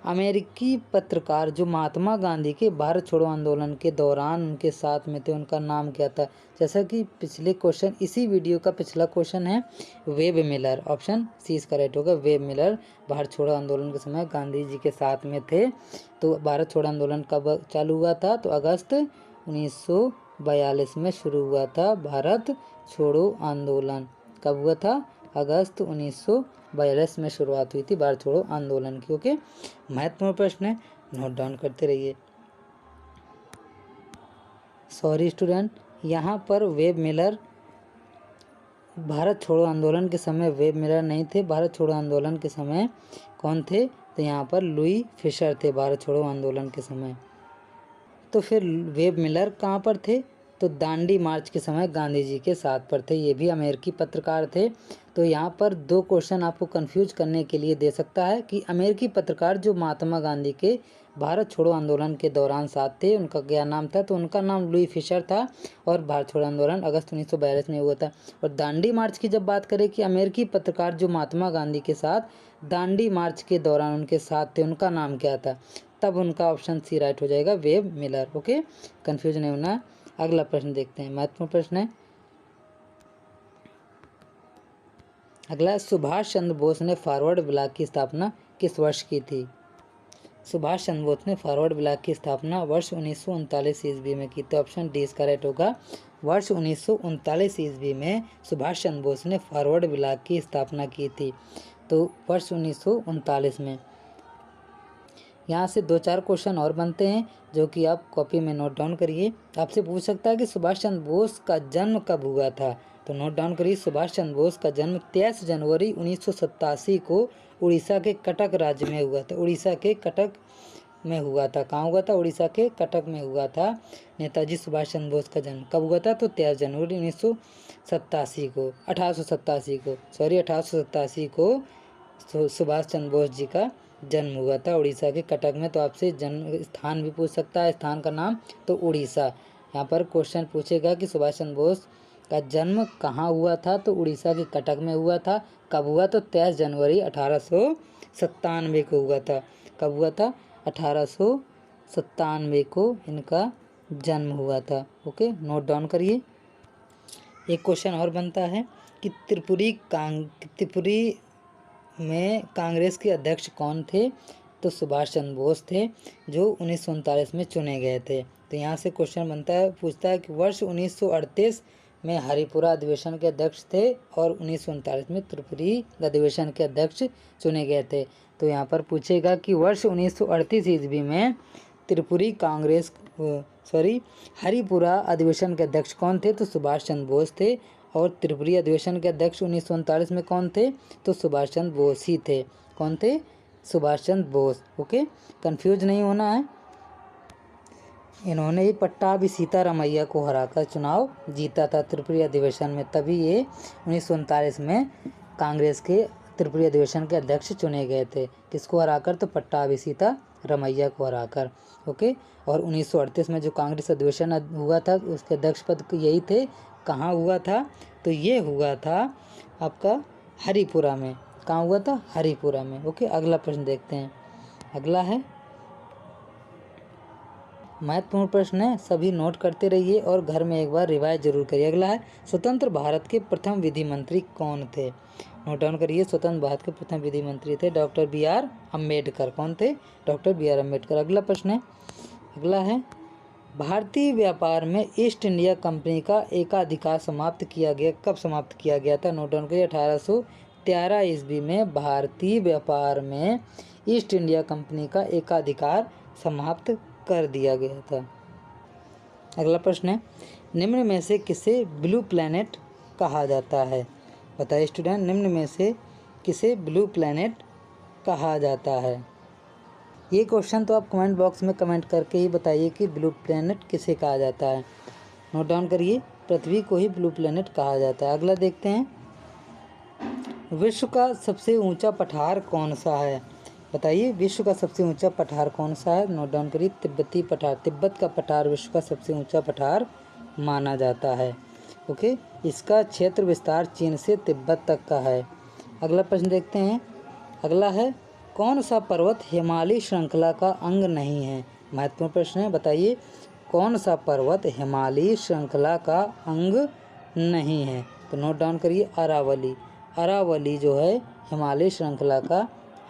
अमेरिकी पत्रकार जो महात्मा गांधी के भारत छोड़ो आंदोलन के दौरान उनके साथ में थे, उनका नाम क्या था। जैसा कि पिछले क्वेश्चन, इसी वीडियो का पिछला क्वेश्चन है वेब मिलर, ऑप्शन सी इसका राइट होगा। वेब मिलर भारत छोड़ो आंदोलन के समय गांधी जी के साथ में थे। तो भारत छोड़ो आंदोलन कब चालू हुआ था, तो अगस्त 1942 में शुरू हुआ था। भारत छोड़ो आंदोलन कब हुआ था, अगस्त 1942 में शुरुआत हुई थी भारत छोड़ो आंदोलन की। ओके, महत्वपूर्ण प्रश्न है, नोट डाउन करते रहिए। सॉरी स्टूडेंट, यहाँ पर वेब मिलर भारत छोड़ो आंदोलन के समय वेब मिलर नहीं थे। भारत छोड़ो आंदोलन के समय कौन थे, तो यहाँ पर लुई फिशर थे भारत छोड़ो आंदोलन के समय। तो फिर वेब मिलर कहाँ पर थे, तो दांडी मार्च के समय गांधी जी के साथ पर थे। ये भी अमेरिकी पत्रकार थे। तो यहाँ पर दो क्वेश्चन आपको कंफ्यूज करने के लिए दे सकता है कि अमेरिकी पत्रकार जो महात्मा गांधी के भारत छोड़ो आंदोलन के दौरान साथ थे, उनका क्या नाम था, तो उनका नाम लुई फिशर था और भारत छोड़ो आंदोलन अगस्त 1942 में हुआ था। और दांडी मार्च की जब बात करें कि अमेरिकी पत्रकार जो महात्मा गांधी के साथ दांडी मार्च के दौरान उनके साथ थे, उनका नाम क्या था, तब उनका ऑप्शन सी राइट हो जाएगा, वेब मिलर। ओके, कंफ्यूज नहीं होना। अगला प्रश्न देखते हैं, महत्वपूर्ण प्रश्न है अगला। सुभाष चंद्र बोस ने फॉरवर्ड ब्लॉक की स्थापना किस वर्ष की थी। सुभाष चंद्र बोस ने फॉरवर्ड ब्लॉक की स्थापना वर्ष 1939 ईस्वी में की। तो ऑप्शन डी इसका राइट होगा, वर्ष 1939 ईस्वी में सुभाष चंद्र बोस ने फॉरवर्ड ब्लॉक की स्थापना की थी। तो वर्ष 1939 में। यहाँ से 2-4 क्वेश्चन और बनते हैं जो कि आप कॉपी में नोट डाउन करिए। आपसे पूछ सकता है कि सुभाष चंद्र बोस का जन्म कब हुआ था, तो नोट डाउन करिए। सुभाष चंद्र बोस का जन्म 23 जनवरी 1987 को उड़ीसा के कटक राज्य में हुआ था। उड़ीसा के कटक में हुआ था। कहाँ हुआ था, उड़ीसा के कटक में हुआ था। नेताजी सुभाष चंद्र बोस का जन्म कब हुआ था, तो 23 जनवरी 1887 को सुभाष चंद्र बोस जी का जन्म हुआ था उड़ीसा के कटक में। तो आपसे जन्म स्थान भी पूछ सकता है, स्थान का नाम, तो उड़ीसा। यहाँ पर क्वेश्चन पूछेगा कि सुभाष चंद्र बोस का जन्म कहाँ हुआ था, तो उड़ीसा के कटक में हुआ था। कब हुआ, तो 23 जनवरी 1897 को हुआ था। कब हुआ था, 1897 को इनका जन्म हुआ था। ओके, नोट डाउन करिए। एक क्वेश्चन और बनता है कि त्रिपुरी में कांग्रेस के अध्यक्ष कौन थे, तो सुभाष चंद्र बोस थे जो 1939 में चुने गए थे। तो यहाँ से क्वेश्चन बनता है, पूछता है कि वर्ष 1938 में हरिपुरा अधिवेशन के अध्यक्ष थे और 1939 में त्रिपुरी अधिवेशन के अध्यक्ष चुने गए थे। तो यहाँ पर पूछेगा कि वर्ष 1938 ईस्वी में हरिपुरा अधिवेशन के अध्यक्ष कौन थे, तो सुभाष चंद्र बोस थे। और त्रिपुरी अधिवेशन के अध्यक्ष 1939 में कौन थे, तो सुभाष चंद्र बोस ही थे। कौन थे, सुभाष चंद्र बोस। ओके, कंफ्यूज नहीं होना है। इन्होंने ही पट्टाभी सीतारामैया को हराकर चुनाव जीता था त्रिपुरी अधिवेशन में, तभी ये 1939 में कांग्रेस के त्रिपुरी अधिवेशन के अध्यक्ष चुने गए थे। किसको हराकर, तो पट्टाभी सीतारामैया को हराकर। ओके, और 1938 में जो कांग्रेस अधिवेशन हुआ था उसके अध्यक्ष पद यही थे। कहाँ हुआ था, तो ये हुआ था आपका हरिपुरा में। कहाँ हुआ था, हरिपुरा में। ओके, अगला प्रश्न देखते हैं। अगला है महत्वपूर्ण प्रश्न है, सभी नोट करते रहिए और घर में एक बार रिवाइज जरूर करिए। अगला है स्वतंत्र भारत के प्रथम विधि मंत्री कौन थे। नोट डाउन करिए। स्वतंत्र भारत के प्रथम विधि मंत्री थे डॉक्टर BR अम्बेडकर। कौन थे, डॉक्टर BR अम्बेडकर। अगला प्रश्न है, अगला है भारतीय व्यापार में ईस्ट इंडिया कंपनी का एकाधिकार समाप्त किया गया, कब समाप्त किया गया था। नोट डाउन करिए। 1813 ईस्वी में भारतीय व्यापार में ईस्ट इंडिया कंपनी का एकाधिकार समाप्त कर दिया गया था। अगला प्रश्न है निम्न में से किसे ब्लू प्लैनेट कहा जाता है। बताइए स्टूडेंट, निम्न में से किसे ब्लू प्लैनेट कहा जाता है। ये क्वेश्चन तो आप कमेंट बॉक्स में कमेंट करके ही बताइए कि ब्लू प्लैनेट किसे कहा जाता है। नोट डाउन करिए, पृथ्वी को ही ब्लू प्लैनेट कहा जाता है। अगला देखते हैं, विश्व का सबसे ऊंचा पठार कौन सा है। बताइए, विश्व का सबसे ऊंचा पठार कौन सा है। नोट डाउन करिए, तिब्बती पठार। तिब्बत का पठार विश्व का सबसे ऊंचा पठार माना जाता है। ओके, इसका क्षेत्र विस्तार चीन से तिब्बत तक का है। अगला प्रश्न देखते हैं। अगला है, कौन सा पर्वत हिमालय श्रृंखला का अंग नहीं है? महत्वपूर्ण प्रश्न है, बताइए कौन सा पर्वत हिमालय श्रृंखला का अंग नहीं है? तो नोट डाउन करिए, अरावली। अरावली जो है हिमालय श्रृंखला का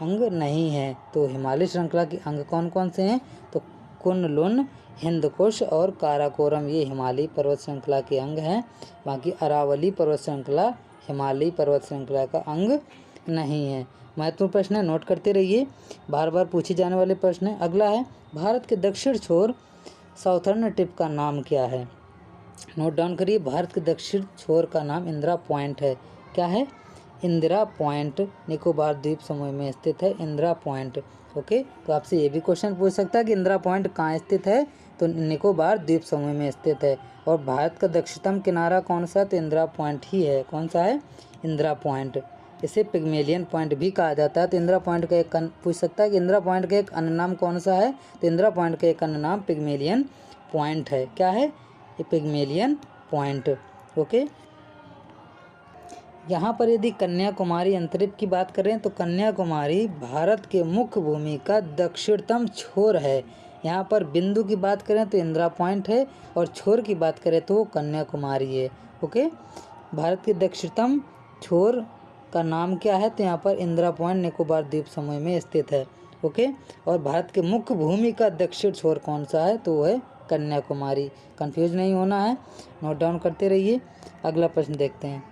अंग नहीं है। तो हिमालय श्रृंखला के अंग कौन कौन से हैं? तो कुन-लुन, हिंदकुश और काराकोरम ये हिमालय पर्वत श्रृंखला के अंग हैं। बाकी अरावली पर्वत श्रृंखला हिमालय पर्वत श्रृंखला का अंग नहीं है। महत्वपूर्ण प्रश्न है, नोट करते रहिए, बार बार पूछे जाने वाले प्रश्न है। अगला है, भारत के दक्षिण छोर साउथर्न टिप का नाम क्या है? नोट डाउन करिए, भारत के दक्षिण छोर का नाम इंदिरा पॉइंट है। क्या है? इंदिरा पॉइंट, निकोबार द्वीप समूह में स्थित है इंदिरा पॉइंट। ओके, तो आपसे ये भी क्वेश्चन पूछ सकता है कि इंदिरा पॉइंट कहाँ स्थित है? तो निकोबार द्वीप समूह में स्थित है। और भारत का दक्षिणतम किनारा कौन सा? तो इंदिरा पॉइंट ही है। कौन सा है? इंदिरा पॉइंट। इसे पिग्मेलियन पॉइंट भी कहा जाता है। तो इंदिरा पॉइंट का एक पूछ सकता है कि इंदिरा पॉइंट का एक अन्य नाम कौन सा है? तो इंदिरा पॉइंट का एक अन्य नाम पिग्मेलियन पॉइंट है। क्या है? ये पिग्मेलियन पॉइंट। ओके, यहाँ पर यदि कन्याकुमारी अंतरिक्ष की बात करें तो कन्याकुमारी भारत के मुख्य भूमि का दक्षिणतम छोर है। यहाँ पर बिंदु की बात करें तो इंदिरा पॉइंट है और छोर की बात करें तो कन्याकुमारी है। ओके, भारत के दक्षिणतम छोर का नाम क्या है? तो यहाँ पर इंदिरा पॉइंट निकोबार द्वीप समूह में स्थित है। ओके, और भारत के मुख्य भूमि का दक्षिण छोर कौन सा है? तो वो है कन्याकुमारी। कंफ्यूज नहीं होना है, नोट डाउन करते रहिए। अगला प्रश्न देखते हैं।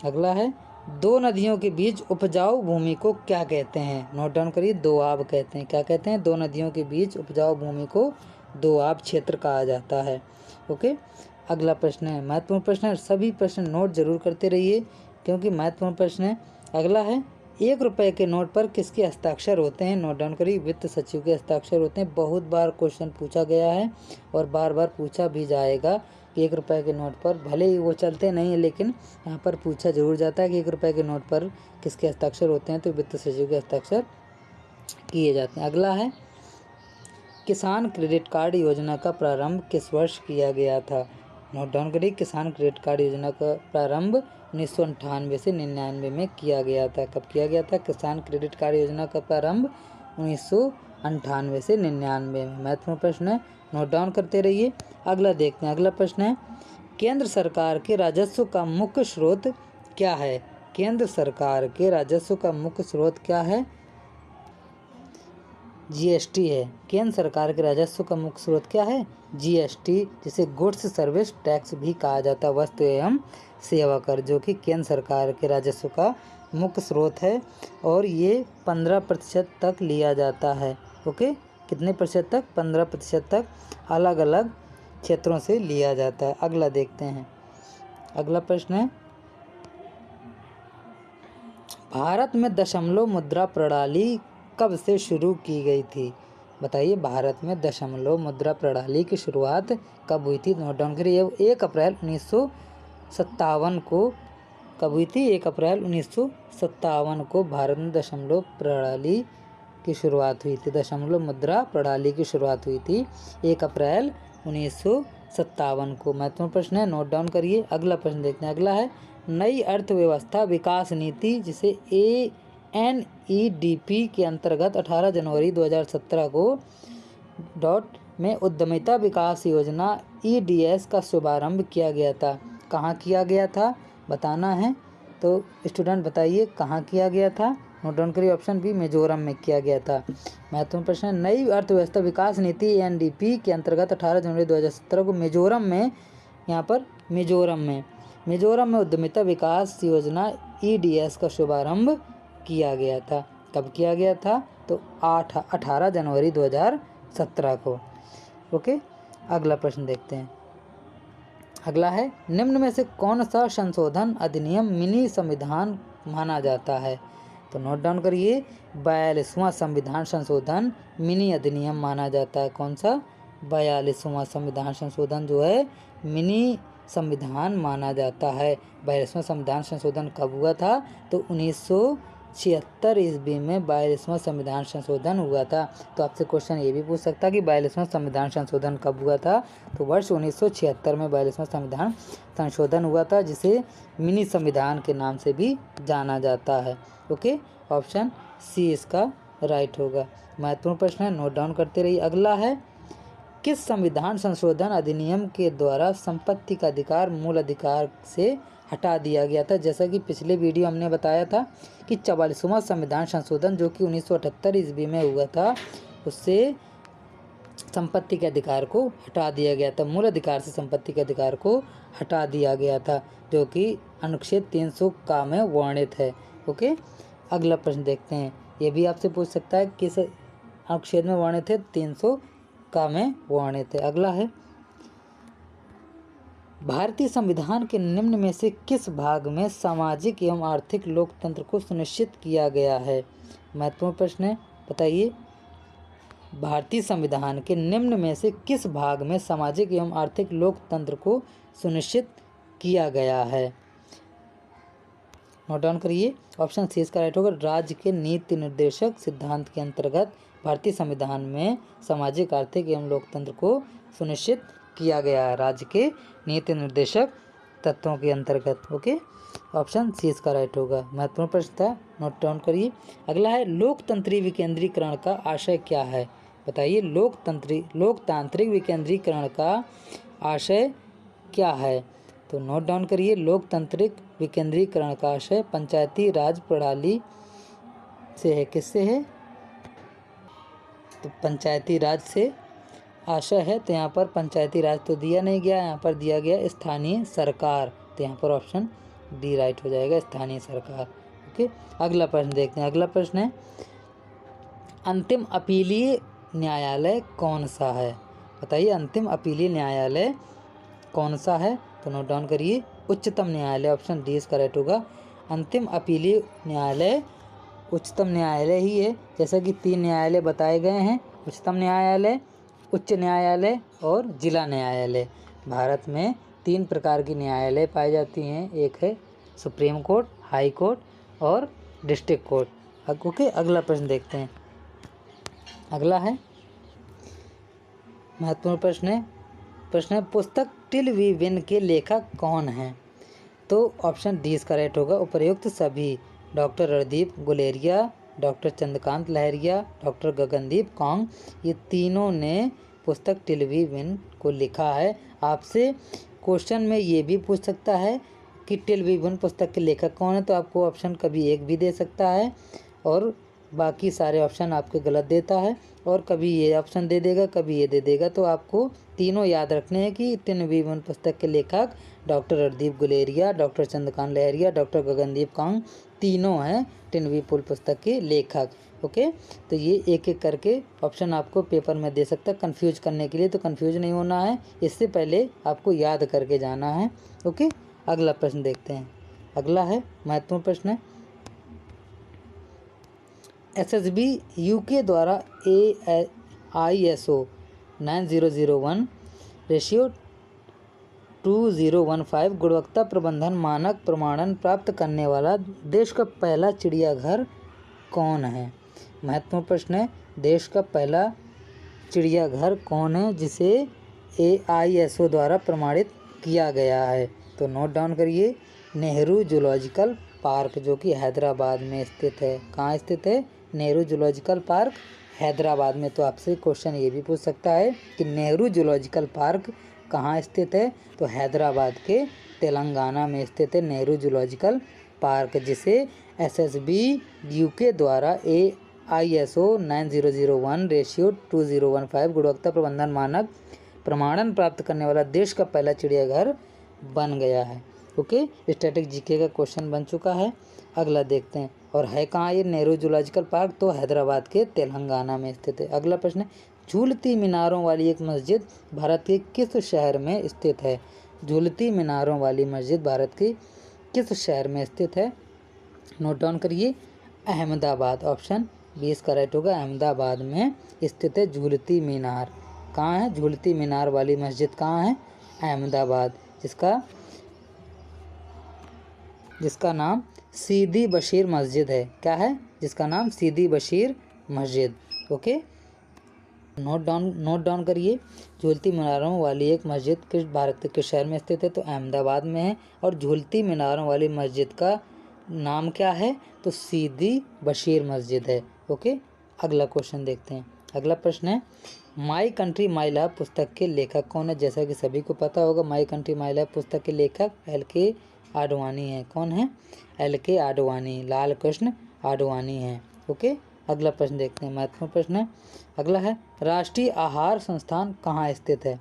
अगला है, दो नदियों के बीच उपजाऊ भूमि को क्या कहते हैं? नोट डाउन करिए, दोआब कहते हैं। क्या कहते हैं? दो नदियों के बीच उपजाऊ भूमि को दोआब क्षेत्र कहा जाता है। ओके, अगला प्रश्न है, महत्वपूर्ण प्रश्न है, सभी प्रश्न नोट जरूर करते रहिए क्योंकि महत्वपूर्ण प्रश्न है। अगला है, 1 रुपये के नोट पर किसके हस्ताक्षर होते हैं? नोट डाउन करिए, वित्त सचिव के हस्ताक्षर होते हैं। बहुत बार क्वेश्चन पूछा गया है और बार बार पूछा भी जाएगा कि 1 रुपये के नोट पर, भले ही वो चलते नहीं है लेकिन यहाँ पर पूछा जरूर जाता है कि 1 रुपये के नोट पर किसके हस्ताक्षर होते हैं? तो वित्त सचिव के हस्ताक्षर किए जाते हैं। अगला है, किसान क्रेडिट कार्ड योजना का प्रारंभ किस वर्ष किया गया था? नोट डाउन करिए, किसान क्रेडिट कार्ड योजना का प्रारंभ 1998 से 99 में किया गया था। कब किया गया था? किसान क्रेडिट कार्ड योजना का प्रारंभ 1998 से 99 में। महत्वपूर्ण प्रश्न है, नोट डाउन करते रहिए। अगला देखते हैं। अगला प्रश्न है, केंद्र सरकार के राजस्व का मुख्य स्रोत क्या है? केंद्र सरकार के राजस्व का मुख्य स्रोत क्या है? जीएसटी है। केंद्र सरकार के राजस्व का मुख्य स्रोत क्या है? जीएसटी, जिसे गुड्स सर्विस टैक्स भी कहा जाता है, वस्तु एवं सेवा कर, जो कि केंद्र सरकार के राजस्व का मुख्य स्रोत है और ये 15% तक लिया जाता है। ओके, कितने प्रतिशत तक? 15% तक अलग अलग क्षेत्रों से लिया जाता है। अगला देखते हैं। अगला प्रश्न है, भारत में दशमलव मुद्रा प्रणाली कब से शुरू की गई थी? बताइए, भारत में दशमलव मुद्रा प्रणाली की शुरुआत कब हुई थी? नोट डाउन करिए, 1 अप्रैल 1957 को कब हुई थी? 1 अप्रैल 1957 को भारत में दशमलव प्रणाली की शुरुआत हुई थी। दशमलव मुद्रा प्रणाली की शुरुआत हुई थी 1 अप्रैल 1957 को। महत्वपूर्ण प्रश्न है, नोट डाउन करिए। अगला प्रश्न देखते हैं। अगला है, नई अर्थव्यवस्था विकास नीति, जिसे ANEDP के अंतर्गत 18 जनवरी 2017 को में उद्यमिता विकास योजना EDS का शुभारंभ किया गया था। कहाँ किया गया था बताना है, तो स्टूडेंट बताइए कहाँ किया गया था? नोट डाउन करिए, ऑप्शन बी, मिजोरम में किया गया था। महत्वपूर्ण प्रश्न है, नई अर्थव्यवस्था विकास नीति ANEDP के अंतर्गत 18 जनवरी 2017 को मिजोरम में, यहाँ पर मिजोरम में उद्यमिता विकास योजना EDS का शुभारंभ किया गया था। कब किया गया था? तो 18 जनवरी 2017 को। ओके, अगला प्रश्न देखते हैं। अगला है, निम्न में से कौन सा संशोधन अधिनियम मिनी संविधान माना जाता है? तो नोट डाउन करिए, 42वां संविधान संशोधन मिनी अधिनियम माना जाता है। कौन सा? 42वां संविधान संशोधन जो है मिनी संविधान माना जाता है। 42वां संविधान संशोधन कब हुआ था? तो 1976 ईस्वी में 42वां संविधान संशोधन हुआ था। तो आपसे क्वेश्चन ये भी पूछ सकता है कि 42वां संविधान संशोधन कब हुआ था। तो वर्ष 1976 में 42वां संविधान संशोधन हुआ था, जिसे मिनी संविधान के नाम से भी जाना जाता है। ओके, ऑप्शन सी इसका राइट होगा। महत्वपूर्ण प्रश्न है, नोट डाउन करते रहिए। अगला है, किस संविधान संशोधन अधिनियम के द्वारा संपत्ति का अधिकार मूल अधिकार से हटा दिया गया था। जैसा कि पिछले वीडियो हमने बताया था कि 44वां संविधान संशोधन जो कि 1978 ईस्वी में हुआ था, उससे संपत्ति के अधिकार को हटा दिया गया था, मूल अधिकार से संपत्ति के अधिकार को हटा दिया गया था, जो कि अनुच्छेद 300 का में वर्णित है। ओके, अगला प्रश्न देखते हैं। ये भी आपसे पूछ सकता है किस अनुच्छेद में वर्णित है, 300 का में वर्णित है। अगला है, भारतीय संविधान के निम्न में से किस भाग में सामाजिक एवं आर्थिक लोकतंत्र को सुनिश्चित किया गया है। महत्वपूर्ण प्रश्न है, बताइए। भारतीय संविधान के निम्न में से किस भाग में सामाजिक एवं आर्थिक लोकतंत्र को सुनिश्चित किया गया है। नोट डाउन करिए। ऑप्शन सी इसका राइट होगा। राज्य के नीति निर्देशक सिद्धांत के अंतर्गत भारतीय संविधान में सामाजिक आर्थिक एवं लोकतंत्र को सुनिश्चित किया गया है, राज्य के नीति निर्देशक तत्वों के अंतर्गत। ओके, ऑप्शन सी इसका राइट होगा। महत्वपूर्ण प्रश्न था, नोट डाउन करिए। अगला है, लोकतंत्री विकेंद्रीकरण का आशय क्या है। बताइए, लोकतांत्रिक विकेंद्रीकरण का आशय क्या है। तो नोट डाउन करिए। लोकतांत्रिक विकेंद्रीकरण का आशय पंचायती राज प्रणाली से है। किससे है, तो पंचायती राज से आशय है। तो यहाँ पर पंचायती राज तो दिया नहीं गया, यहाँ पर दिया गया स्थानीय सरकार। तो यहाँ पर ऑप्शन डी राइट हो जाएगा, स्थानीय सरकार। ओके, अगला प्रश्न देखते हैं। अगला प्रश्न है, अंतिम अपीलीय न्यायालय कौन सा है। बताइए, अंतिम अपीलीय न्यायालय कौन सा है। तो नोट डाउन करिए, उच्चतम न्यायालय। ऑप्शन डी इसका राइट होगा। अंतिम अपीलीय न्यायालय उच्चतम न्यायालय ही है। जैसा कि 3 न्यायालय बताए गए हैं, उच्चतम न्यायालय, उच्च न्यायालय और जिला न्यायालय। भारत में 3 प्रकार की न्यायालय पाई जाती हैं। एक है सुप्रीम कोर्ट, हाई कोर्ट और डिस्ट्रिक्ट कोर्ट। ओके, अगला प्रश्न देखते हैं। अगला है, महत्वपूर्ण प्रश्न है, पुस्तक टिल वी विन के लेखक कौन हैं। तो ऑप्शन डी इसका राइट होगा। उपर्युक्त सभी, डॉक्टर रणदीप गुलेरिया, डॉक्टर चंद्रकांत लहरिया, डॉक्टर गगनदीप कौंग, ये तीनों ने पुस्तक टिल वी विन को लिखा है। आपसे क्वेश्चन में ये भी पूछ सकता है कि टिल वी विन पुस्तक के लेखक कौन है, तो आपको ऑप्शन कभी एक भी दे सकता है और बाकी सारे ऑप्शन आपके गलत देता है, और कभी ये ऑप्शन दे देगा, कभी ये दे देगा। तो आपको तीनों याद रखने हैं कि टिल वी विन पुस्तक के लेखक डॉक्टर रणदीप गुलेरिया, डॉक्टर चंद्रकांत लहरिया, डॉक्टर गगनदीप कौंग, तीनों हैं टिल वी विन पुस्तक के लेखक। ओके, तो ये एक एक करके ऑप्शन आपको पेपर में दे सकता है कंफ्यूज करने के लिए। तो कंफ्यूज नहीं होना है, इससे पहले आपको याद करके जाना है। ओके, अगला प्रश्न देखते हैं। अगला है, महत्वपूर्ण प्रश्न है, SSB UK द्वारा ISO 9001 रेशियो 2015 गुणवत्ता प्रबंधन मानक प्रमाणन प्राप्त करने वाला देश का पहला चिड़ियाघर कौन है। महत्वपूर्ण प्रश्न है, देश का पहला चिड़ियाघर कौन है जिसे AISO द्वारा प्रमाणित किया गया है। तो नोट डाउन करिए, नेहरू जूलॉजिकल पार्क, जो कि हैदराबाद में स्थित है। कहाँ स्थित है, नेहरू जूलॉजिकल पार्क हैदराबाद में। तो आपसे क्वेश्चन ये भी पूछ सकता है कि नेहरू जूलॉजिकल पार्क कहाँ स्थित है। तो हैदराबाद के तेलंगाना में स्थित है नेहरू जूलॉजिकल पार्क, जिसे SSB UK द्वारा ISO 9001 रेशियो 2015 गुणवत्ता प्रबंधन मानक प्रमाणन प्राप्त करने वाला देश का पहला चिड़ियाघर बन गया है। ओके, स्टैटिक जीके का क्वेश्चन बन चुका है। अगला देखते हैं, और है कहाँ ये नेहरू जूलॉजिकल पार्क, तो हैदराबाद के तेलंगाना में स्थित है। अगला प्रश्न है, झूलती मीनारों वाली एक मस्जिद भारत के किस शहर में स्थित है। झूलती मीनारों वाली मस्जिद भारत के किस शहर में स्थित है। नोट डाउन करिए, अहमदाबाद। ऑप्शन बी इसका राइट होगा, अहमदाबाद में स्थित है झूलती मीनार। कहाँ है झूलती मीनार वाली मस्जिद, कहाँ है, अहमदाबाद, जिसका नाम सीदी बशीर मस्जिद है। क्या है जिसका नाम सीदी बशीर मस्जिद। ओके, नोट डाउन करिए। झूलती मीनारों वाली एक मस्जिद किस भारत के शहर में स्थित है? तो अहमदाबाद में है। और झूलती मीनारों वाली मस्जिद का नाम क्या है? तो सीदी बशीर मस्जिद है। ओके, अगला क्वेश्चन देखते हैं। अगला प्रश्न है, माई कंट्री माई लव पुस्तक के लेखक कौन है? जैसा कि सभी को पता होगा, माई कंट्री माई लव पुस्तक के लेखक LK आडवाणी है। कौन है? LK आडवाणी, लाल कृष्ण आडवाणी है। ओके, अगला प्रश्न देखते हैं, महत्वपूर्ण प्रश्न है। अगला है, राष्ट्रीय आहार संस्थान कहाँ स्थित है?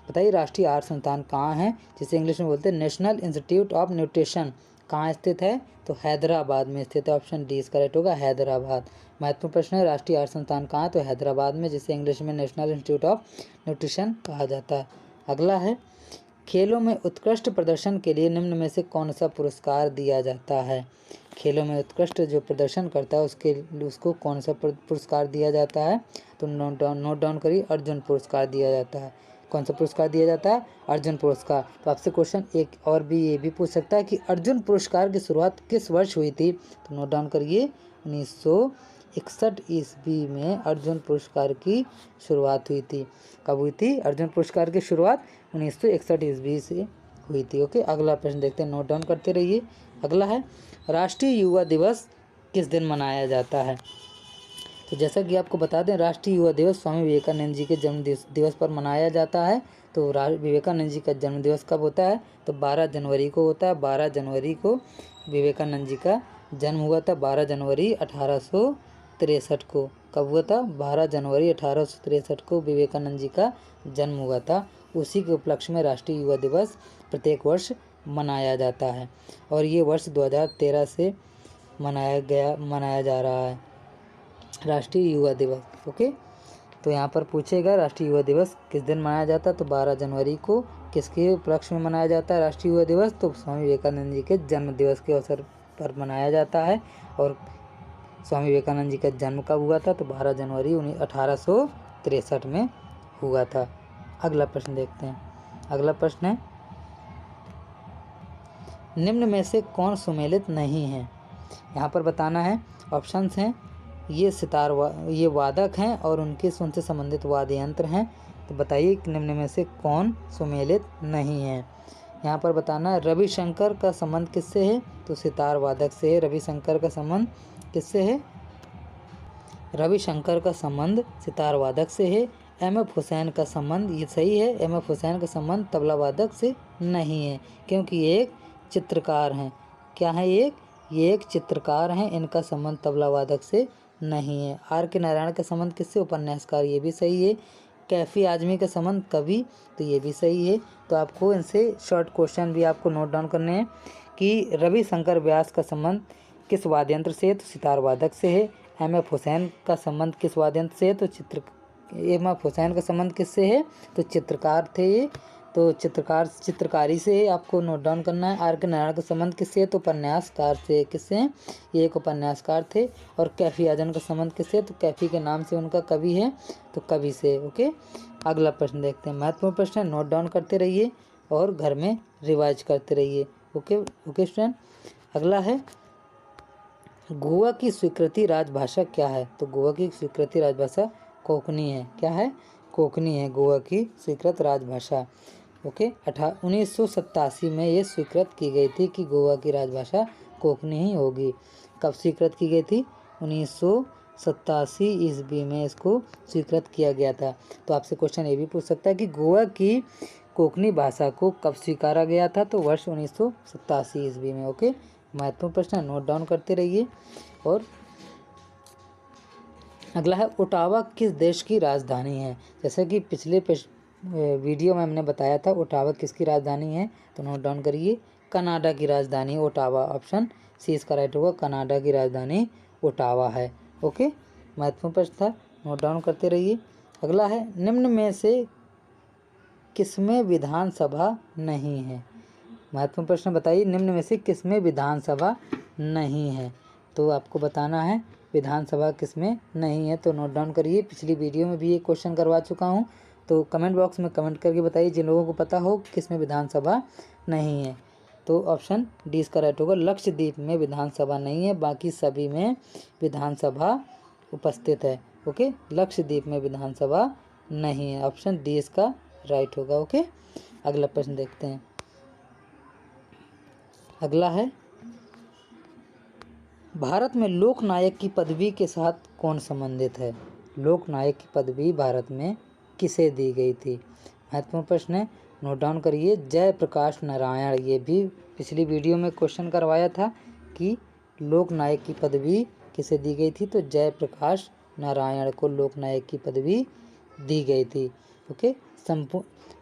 बताइए, राष्ट्रीय आहार संस्थान कहाँ है, जिसे इंग्लिश में बोलते हैं नेशनल इंस्टीट्यूट ऑफ न्यूट्रिशन, कहाँ स्थित है? तो हैदराबाद में स्थित है। ऑप्शन डी इस करेक्ट होगा, हैदराबाद। महत्वपूर्ण प्रश्न है, राष्ट्रीय आहार संस्थान कहाँ है? तो हैदराबाद में, जिसे इंग्लिश में नेशनल इंस्टीट्यूट ऑफ न्यूट्रिशन कहा जाता है। अगला है, खेलों में उत्कृष्ट प्रदर्शन के लिए निम्न में से कौन सा पुरस्कार दिया जाता है? खेलों में उत्कृष्ट जो प्रदर्शन करता है उसको कौन सा पुरस्कार दिया जाता है? तो नोट डाउन करिए, अर्जुन पुरस्कार दिया जाता है। कौन सा पुरस्कार दिया जाता है? अर्जुन पुरस्कार। तो आपसे क्वेश्चन एक और भी ये भी पूछ सकता है कि अर्जुन पुरस्कार की शुरुआत किस वर्ष हुई थी? तो नोट डाउन करिए, 1961 ईस्वी में अर्जुन पुरस्कार की शुरुआत हुई थी। कब हुई थी अर्जुन पुरस्कार की शुरुआत? 1961 ईस्वी से हुई थी। ओके, अगला प्रश्न देखते हैं, नोट डाउन करते रहिए। अगला है, राष्ट्रीय युवा दिवस किस दिन मनाया जाता है? तो जैसा कि आपको बता दें, राष्ट्रीय युवा दिवस स्वामी विवेकानंद जी के जन्म दिवस पर मनाया जाता है। तो विवेकानंद जी का जन्म दिवस कब होता है? तो 12 जनवरी को होता है। 12 जनवरी को विवेकानंद जी का जन्म हुआ था। 12 जनवरी 1863 को। कब हुआ था? 12 जनवरी 1863 को विवेकानंद जी का जन्म हुआ था। उसी के उपलक्ष्य में राष्ट्रीय युवा दिवस प्रत्येक वर्ष मनाया जाता है, और ये वर्ष 2013 से मनाया जा रहा है राष्ट्रीय युवा दिवस। ओके, तो यहाँ पर पूछेगा राष्ट्रीय युवा दिवस किस दिन मनाया जाता है? तो 12 जनवरी को। किसके उपलक्ष्य में मनाया जाता है राष्ट्रीय युवा दिवस? तो स्वामी विवेकानंद जी के जन्म दिवस के अवसर पर मनाया जाता है। और स्वामी विवेकानंद जी का जन्म कब हुआ था? तो 12 जनवरी 1863 में हुआ था। अगला प्रश्न देखते हैं। अगला प्रश्न है, निम्न में से कौन सुमेलित नहीं है? यहाँ पर बताना है। ऑप्शंस हैं, ये वादक हैं और उनके सुन से संबंधित वाद्य यंत्र हैं। तो बताइए कि निम्न में से कौन सुमेलित नहीं है? यहाँ पर बताना है, रविशंकर का संबंध किससे है? तो सितार वादक से है। रविशंकर का संबंध किससे है? रविशंकर का संबंध सितार वादक से है। MF हुसैन का संबंध, ये सही है, MF हुसैन का संबंध तबला वादक से नहीं है, क्योंकि ये एक चित्रकार हैं। क्या है ये एक चित्रकार हैं। इनका संबंध तबला वादक से नहीं है। RK नारायण का संबंध किससे? उपन्यासकार, ये भी सही है। कैफी आजमी का संबंध कवि, तो ये भी सही है। तो आपको इनसे शॉर्ट क्वेश्चन भी आपको नोट डाउन करने हैं कि रविशंकर व्यास का संबंध किस वाद्य यंत्र से है? तो सितार वादक से है। MF हुसैन का संबंध किस वाद्य यंत्र से है? तो MF हुसैन का संबंध किससे है? तो चित्रकार थे ये, तो चित्रकारी से आपको नोट डाउन करना है। RK नारायण का संबंध किससे? तो उपन्यासकार से। किससे हैं? ये एक उपन्यासकार थे। और कैफी आजम का संबंध किससे? तो कैफी के नाम से उनका कवि है, तो कवि से। ओके, अगला प्रश्न देखते हैं। महत्वपूर्ण प्रश्न है, नोट डाउन करते रहिए और घर में रिवाइज करते रहिए। ओके स्टूडेंट, अगला है, गोवा की स्वीकृति राजभाषा क्या है? तो गोवा की स्वीकृति राजभाषा कोंकणी है। क्या है? कोंकणी है गोवा की स्वीकृत राजभाषा। ओके, 1987 में ये स्वीकृत की गई थी कि गोवा की राजभाषा कोंकणी ही होगी। कब स्वीकृत की गई थी? 1987 ईस्वी में इसको स्वीकृत किया गया था। तो आपसे क्वेश्चन ये भी पूछ सकता है कि गोवा की कोंकणी भाषा को कब स्वीकारा गया था? तो वर्ष 1987 ईस्वी में। ओके, महत्वपूर्ण प्रश्न, नोट डाउन करते रहिए। और अगला है, ओटावा किस देश की राजधानी है? जैसे कि पिछले वीडियो में हमने बताया था ओटावा किसकी राजधानी है, तो नोट डाउन करिए, कनाडा की राजधानी ओटावा। ऑप्शन सी इसका राइट होगा, कनाडा की राजधानी ओटावा है। ओके, महत्वपूर्ण प्रश्न था, नोट डाउन करते रहिए। अगला है, निम्न में से किसमें विधानसभा नहीं है? महत्वपूर्ण प्रश्न बताइए, निम्न में से किसमें विधानसभा नहीं है? तो आपको बताना है विधानसभा किसमें नहीं है, तो नोट डाउन करिए। पिछली वीडियो में भी ये क्वेश्चन करवा चुका हूँ, तो कमेंट बॉक्स में कमेंट करके बताइए जिन लोगों को पता हो किसमें विधानसभा नहीं है। तो ऑप्शन डी इसका राइट होगा। लक्षद्वीप में विधानसभा नहीं है, बाकी सभी में विधानसभा उपस्थित है। ओके, लक्षद्वीप में विधानसभा नहीं है, ऑप्शन डी इसका राइट होगा। ओके, अगला प्रश्न देखते हैं। अगला है, भारत में लोकनायक की पदवी के साथ कौन संबंधित है? लोकनायक की पदवी भारत में किसे दी गई थी? महत्वपूर्ण प्रश्न है, नोट डाउन करिए। जयप्रकाश नारायण, ये भी पिछली वीडियो में क्वेश्चन करवाया था कि लोकनायक की पदवी किसे दी गई थी, तो जयप्रकाश नारायण को लोकनायक की पदवी दी गई थी। ओके,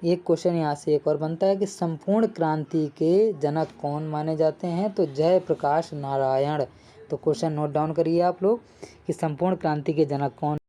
एक क्वेश्चन यहाँ से एक और बनता है कि संपूर्ण क्रांति के जनक कौन माने जाते हैं? तो जयप्रकाश नारायण। तो क्वेश्चन नोट डाउन करिए आप लोग कि संपूर्ण क्रांति के जनक कौन